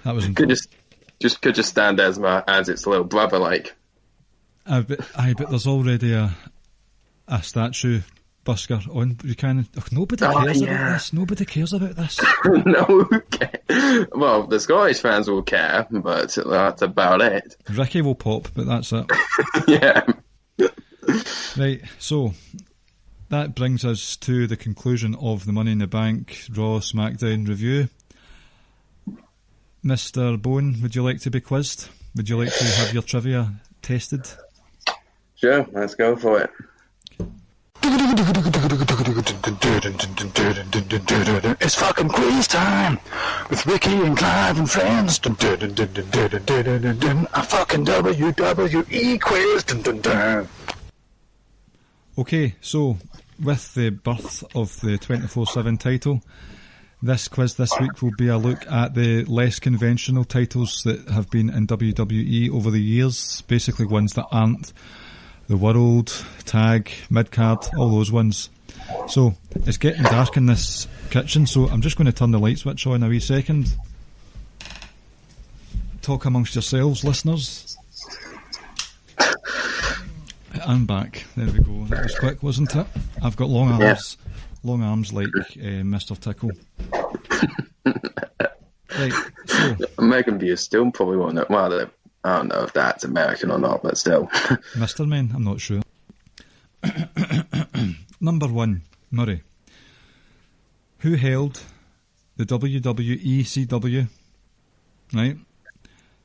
That was could just stand as its little brother, like. But there's already a statue busker on Buchanan. Nobody cares about this. Nobody cares about this. No, well, the Scottish fans will care, but that's about it. Ricky will pop, but that's it. Yeah. Right, so that brings us to the conclusion of the Money in the Bank Raw SmackDown review. Mr. Bone, would you like to be quizzed? Would you like to have your trivia tested? Sure, let's go for it. It's fucking quiz time with Ricky and Clive and friends. A fucking WWE quiz. Okay, so with the birth of the 24/7 title, this quiz this week will be a look at the less conventional titles that have been in WWE over the years, basically ones that aren't the World, Tag, Mid-Card, all those ones. So, it's getting dark in this kitchen, so I'm just going to turn the light switch on a wee second. Talk amongst yourselves, listeners. I'm back. There we go. That was quick, wasn't it? I've got long arms. Yeah. Long arms like Mr. Tickle. Right, so American viewers still probably won't know. Well, I don't know if that's American or not, but still. Mr. Men, I'm not sure. Number 1, Murray. Who held the WWE CW? Right?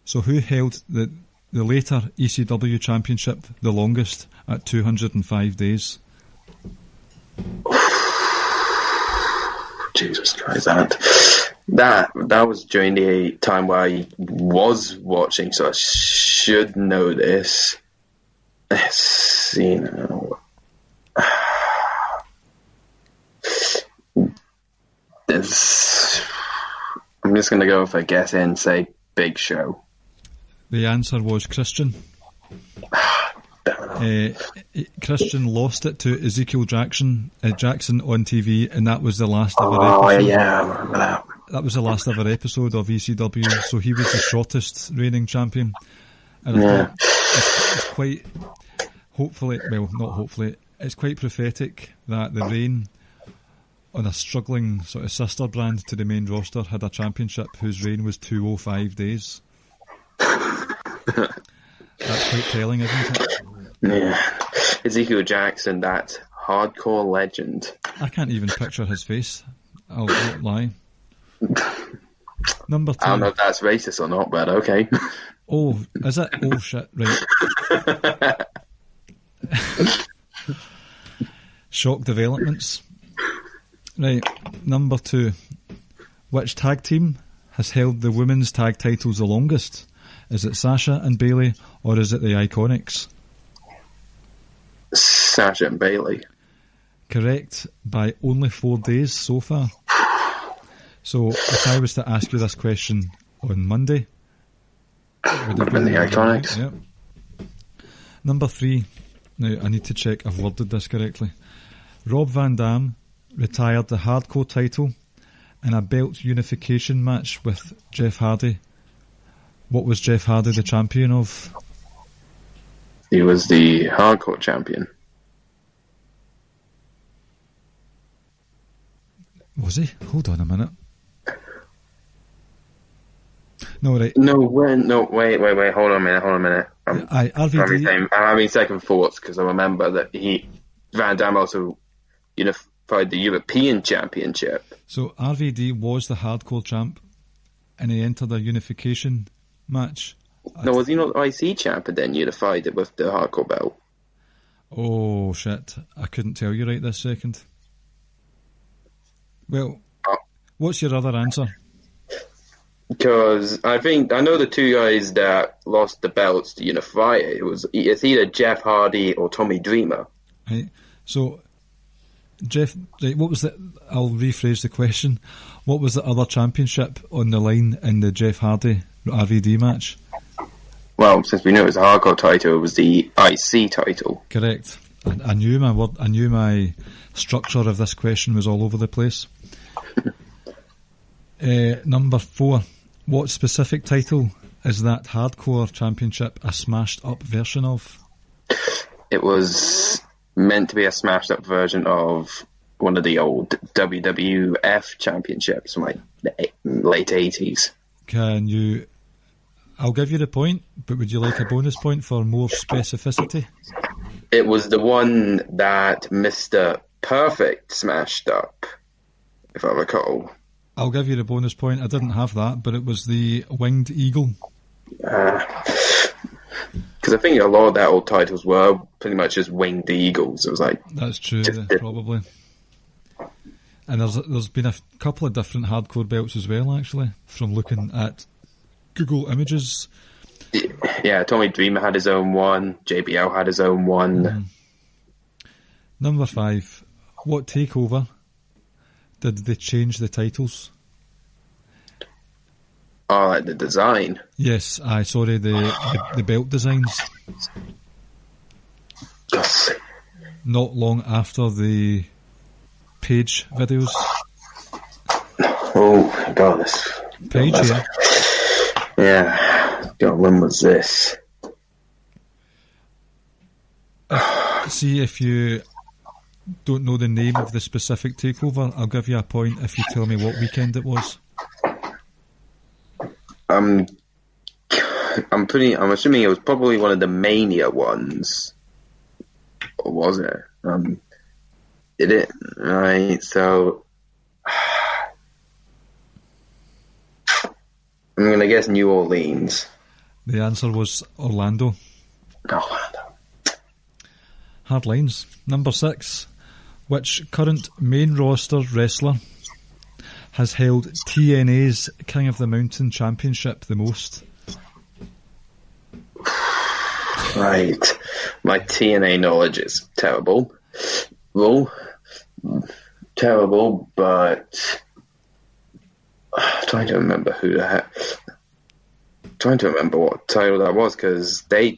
So who held the later ECW Championship the longest at 205 days? Jesus Christ, that was during the time where I was watching, so I should know this. Let's see now. I'm just going to go with a guess and say Big Show. The answer was Christian. Christian lost it to Ezekiel Jackson on TV, and that was the last ever episode. Oh yeah, I remember that. That was the last ever episode of ECW, so he was the shortest reigning champion. And I thought it's quite, it's quite prophetic that the reign on a struggling sort of sister brand to the main roster had a championship whose reign was 205 days. That's quite telling, isn't it? Yeah. Ezekiel Jackson, that hardcore legend. I can't even picture his face. I'll not lie. Number 2. I don't know if that's racist or not, but okay. Oh, is it? Oh shit, right. Shock developments. Right, number 2. Which tag team has held the women's tag titles the longest? Is it Sasha and Bayley, or is it the Iconics? Sasha and Bayley. Correct, by only 4 days so far. So, if I was to ask you this question on Monday, it would have been the Iconics. Yep. Number 3. Now, I need to check I've worded this correctly. Rob Van Dam retired the Hardcore title in a belt unification match with Jeff Hardy. What was Jeff Hardy the champion of? He was the Hardcore champion. Was he? Hold on a minute. No, right. No, wait, hold on a minute. RVD. I'm having second thoughts because I remember that Van Dam also unified the European Championship. So RVD was the Hardcore champ and he entered a unification match. No, was he not the IC champ and then unified it with the Hardcore belt? Oh, shit. I couldn't tell you right this second. Well, what's your other answer? Because I know the 2 guys that lost the belts to unify it. It's either Jeff Hardy or Tommy Dreamer. Right. So, Jeff, right, what was the? I'll rephrase the question. What was the other championship on the line in the Jeff Hardy RVD match? Well, since we knew it was a Hardcore title, it was the IC title. Correct. I knew my structure of this question was all over the place. Number 4. What specific title is that Hardcore Championship a smashed up version of? It was meant to be a smashed up version of one of the old WWF championships from like the late 80s. I'll give you the point, but would you like a bonus point for more specificity? It was the one that Mr. Perfect smashed up, if I recall. I'll give you the bonus point. I didn't have that, but it was the Winged Eagle. Because I think a lot of that old titles were pretty much just Winged Eagles. It was like... That's true, probably. And there's been a couple of different Hardcore belts as well, actually, from looking at Google Images. Yeah, Tommy Dreamer had his own one. JBL had his own one. Number 5. What takeover did they change the titles? Oh, like the design? Yes, the belt designs. Yes. Not long after the Page videos. Oh, God, this... Page, yeah. Yeah. God, when was this? See if you don't know the name of the specific takeover, I'll give you a point if you tell me what weekend it was. I'm assuming it was probably one of the Mania ones. Or was it? Did it? Right, so I'm gonna guess New Orleans. The answer was Orlando. Hard lines. Number 6. Which current main roster wrestler has held TNA's King of the Mountain Championship the most? Right. My TNA knowledge is terrible. Well, terrible, but trying to remember trying to remember what title that was, because they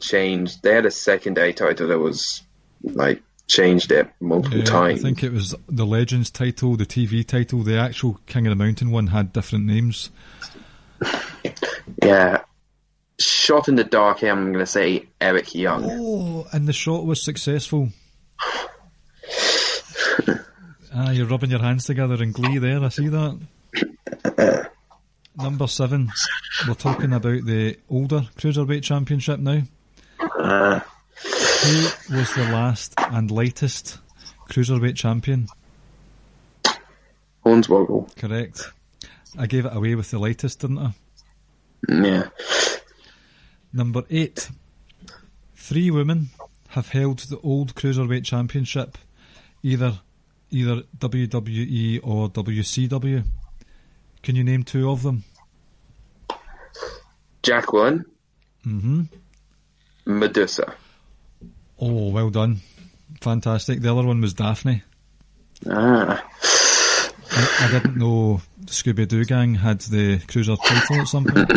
had a secondary title that was like changed it multiple times. I think it was the Legends title, the TV title. The actual King of the Mountain one had different names. Yeah. Shot in the dark here, I'm going to say Eric Young. Oh, and the shot was successful. You're rubbing your hands together in glee there, I see that. Number 7, we're talking about the older Cruiserweight Championship now. Who was the last and latest Cruiserweight Champion? Hornswoggle. Correct. I gave it away with the latest, didn't I? Yeah. Number 8. 3 women have held the old Cruiserweight Championship either either WWE or WCW. Can you name two of them? Jacqueline. Mm-hmm. Medusa. Oh, well done. Fantastic. The other one was Daphne. Ah. I didn't know Scooby-Doo Gang had the Cruiser title at some point.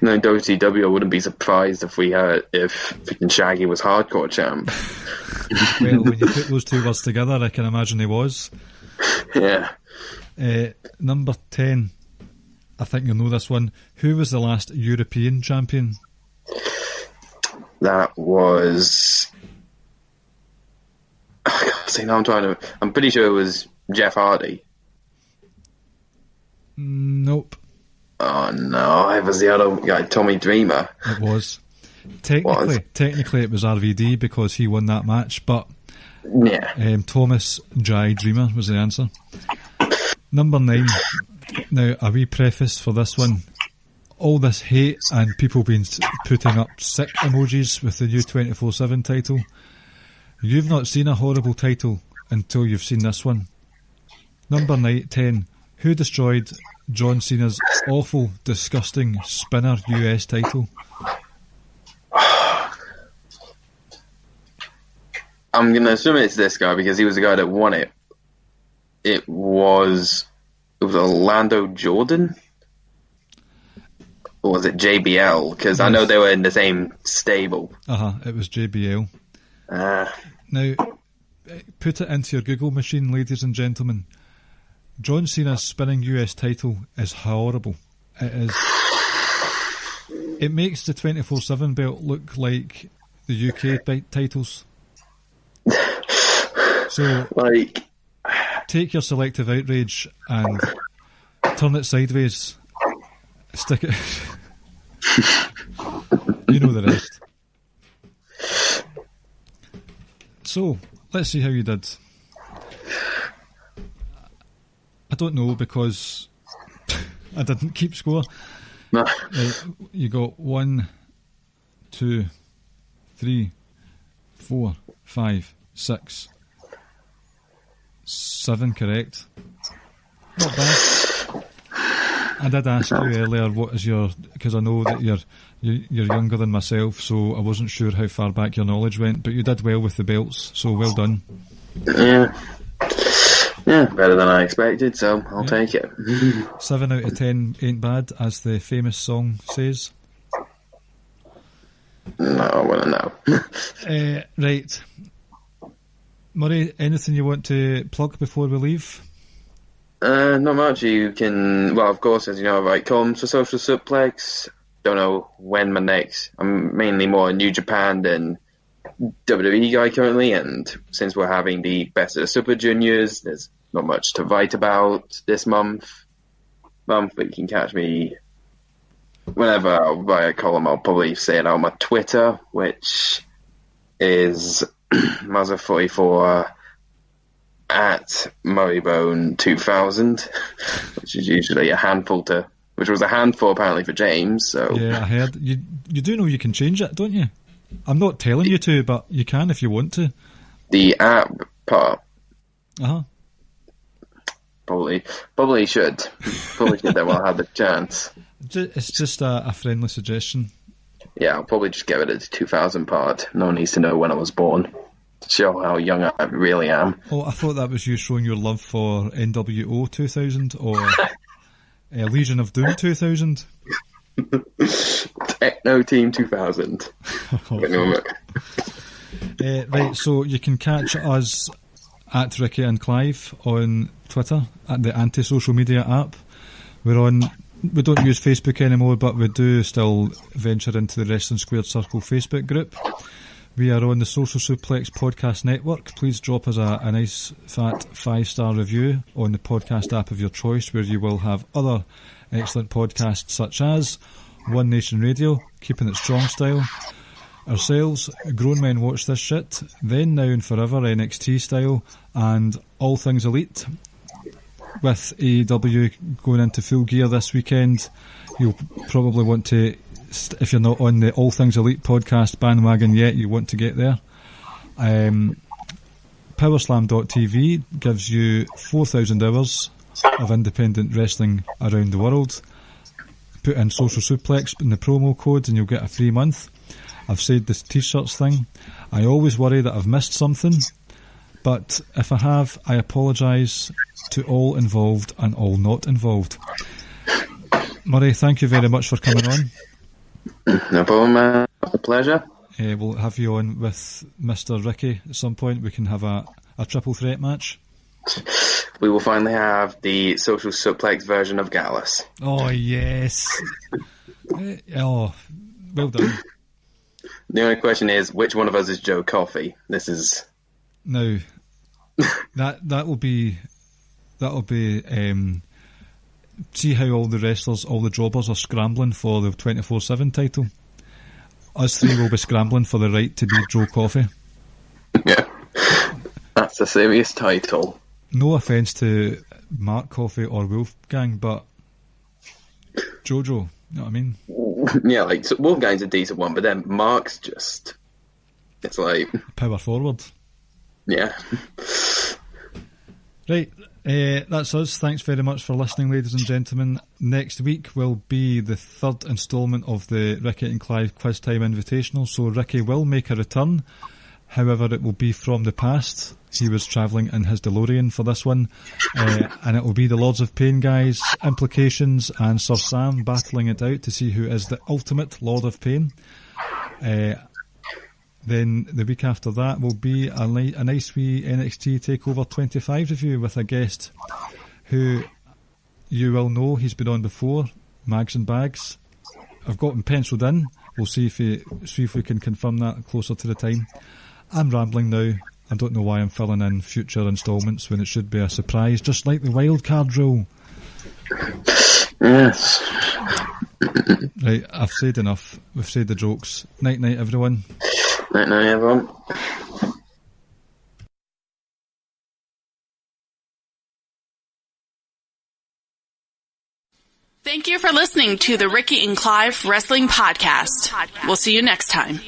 No, WCW, I wouldn't be surprised if freaking Shaggy was hardcore champ. Well, when you put those two words together, I can imagine he was. Yeah. Number 10. I think you'll know this one. Who was the last European champion? That was... I'm pretty sure it was Jeff Hardy. Nope. Oh no, it was the other guy, Tommy Dreamer. It was. Technically it was RVD because he won that match, but yeah. Thomas Jai Dreamer was the answer. Number 9. Now, a wee preface for this one. All this hate and people being putting up sick emojis with the new 24/7 title. You've not seen a horrible title until you've seen this one. Number 10. Who destroyed John Cena's awful, disgusting spinner US title? I'm going to assume it's this guy because he was the guy that won it. It was Orlando Jordan? Or was it JBL? Because yes. I know they were in the same stable. It was JBL. Now, put it into your Google machine, ladies and gentlemen. John Cena's spinning US title is horrible. It is. It makes the 24/7 belt look like the UK titles. So, take your selective outrage and turn it sideways. Stick it. You know the rest. So, let's see how you did. I don't know because I didn't keep score. No. You got 1, 2, 3, 4, 5, 6, 7 correct. Not bad. I did ask you earlier what is your, because I know that you're younger than myself, so I wasn't sure how far back your knowledge went, but you did well with the belts, so well done. Yeah, better than I expected, so I'll take it. 7 out of 10 ain't bad, as the famous song says. No, I want to know. Right. Murray, anything you want to plug before we leave? Not much. You can, well, of course, as you know, I write columns for Social Suplex. Don't know when my next. I'm mainly more a New Japan than WWE guy currently, and since we're having the Best of the Super Juniors, there's not much to write about this month, but you can catch me whenever I'll write a column. I'll probably say it on my Twitter, which is Mother44 at Murraybone2000, which is usually which was a handful apparently for James. So yeah, I heard you do know you can change it, don't you? I'm not telling you to, but you can if you want to. The app part. Probably should. Probably should that while I have the chance. It's just a friendly suggestion. Yeah, I'll probably just get rid of the 2000 part. No one needs to know when I was born. To show how young I really am. Oh, I thought that was you showing your love for NWO 2000 or Legion of Doom 2000. Techno Team 2000. Right, so you can catch us at Ricky and Clive on Twitter at the anti-social media app. We don't use Facebook anymore, but we do still venture into the Wrestling Squared Circle Facebook group. We are on the Social Suplex Podcast Network. Please drop us a nice fat 5-star review on the podcast app of your choice, where you will have other excellent podcasts such as One Nation Radio, Keeping It Strong Style, ourselves, Grown Men Watch This Shit, Then, Now and Forever, NXT Style, and All Things Elite. With AEW going into full gear this weekend, you'll probably want to, if you're not on the All Things Elite podcast bandwagon yet, you want to get there. powerslam.tv gives you 4,000 hours of independent wrestling around the world. Put in Social Suplex in the promo code and you'll get a free month. I've said this T-shirts thing. I always worry that I've missed something, but if I have, I apologise to all involved and all not involved. Murray, thank you very much for coming on. No problem, man. A pleasure. We'll have you on with Mr. Ricky at some point. We can have a triple threat match. We will finally have the Social Suplex version of Gallus. Oh, yes. Oh, well done. The only question is, which one of us is Joe Coffey? This is... Now, that'll be see how all the wrestlers, all the jobbers are scrambling for the 24/7 title. Us three will be scrambling for the right to be Joe Coffey. Yeah, that's a serious title. No offence to Mark Coffey or Wolfgang, but Jojo, you know what I mean? Yeah, like, so Wolfgang's a decent one, but then Mark's just... It's like... Power forward. Yeah. Right, that's us. Thanks very much for listening, ladies and gentlemen. Next week will be the third instalment of the Ricky and Clive Quiz Time Invitational, so Ricky will make a return. However, it will be from the past. He was travelling in his DeLorean for this one. And it will be the Lords of Pain guys, Implications and Sir Sam battling it out to see who is the ultimate Lord of Pain. Then the week after that will be a nice wee NXT TakeOver 25 review with a guest who you will know. He's been on before, Mags and Bags. I've got him penciled in. We'll see if we can confirm that closer to the time. I'm rambling now. I don't know why I'm filling in future instalments when it should be a surprise, just like the wildcard rule. Yes. Right, I've said enough. We've said the jokes. Night night, everyone. Night night, everyone. Thank you for listening to the Ricky and Clive Wrestling Podcast. We'll see you next time.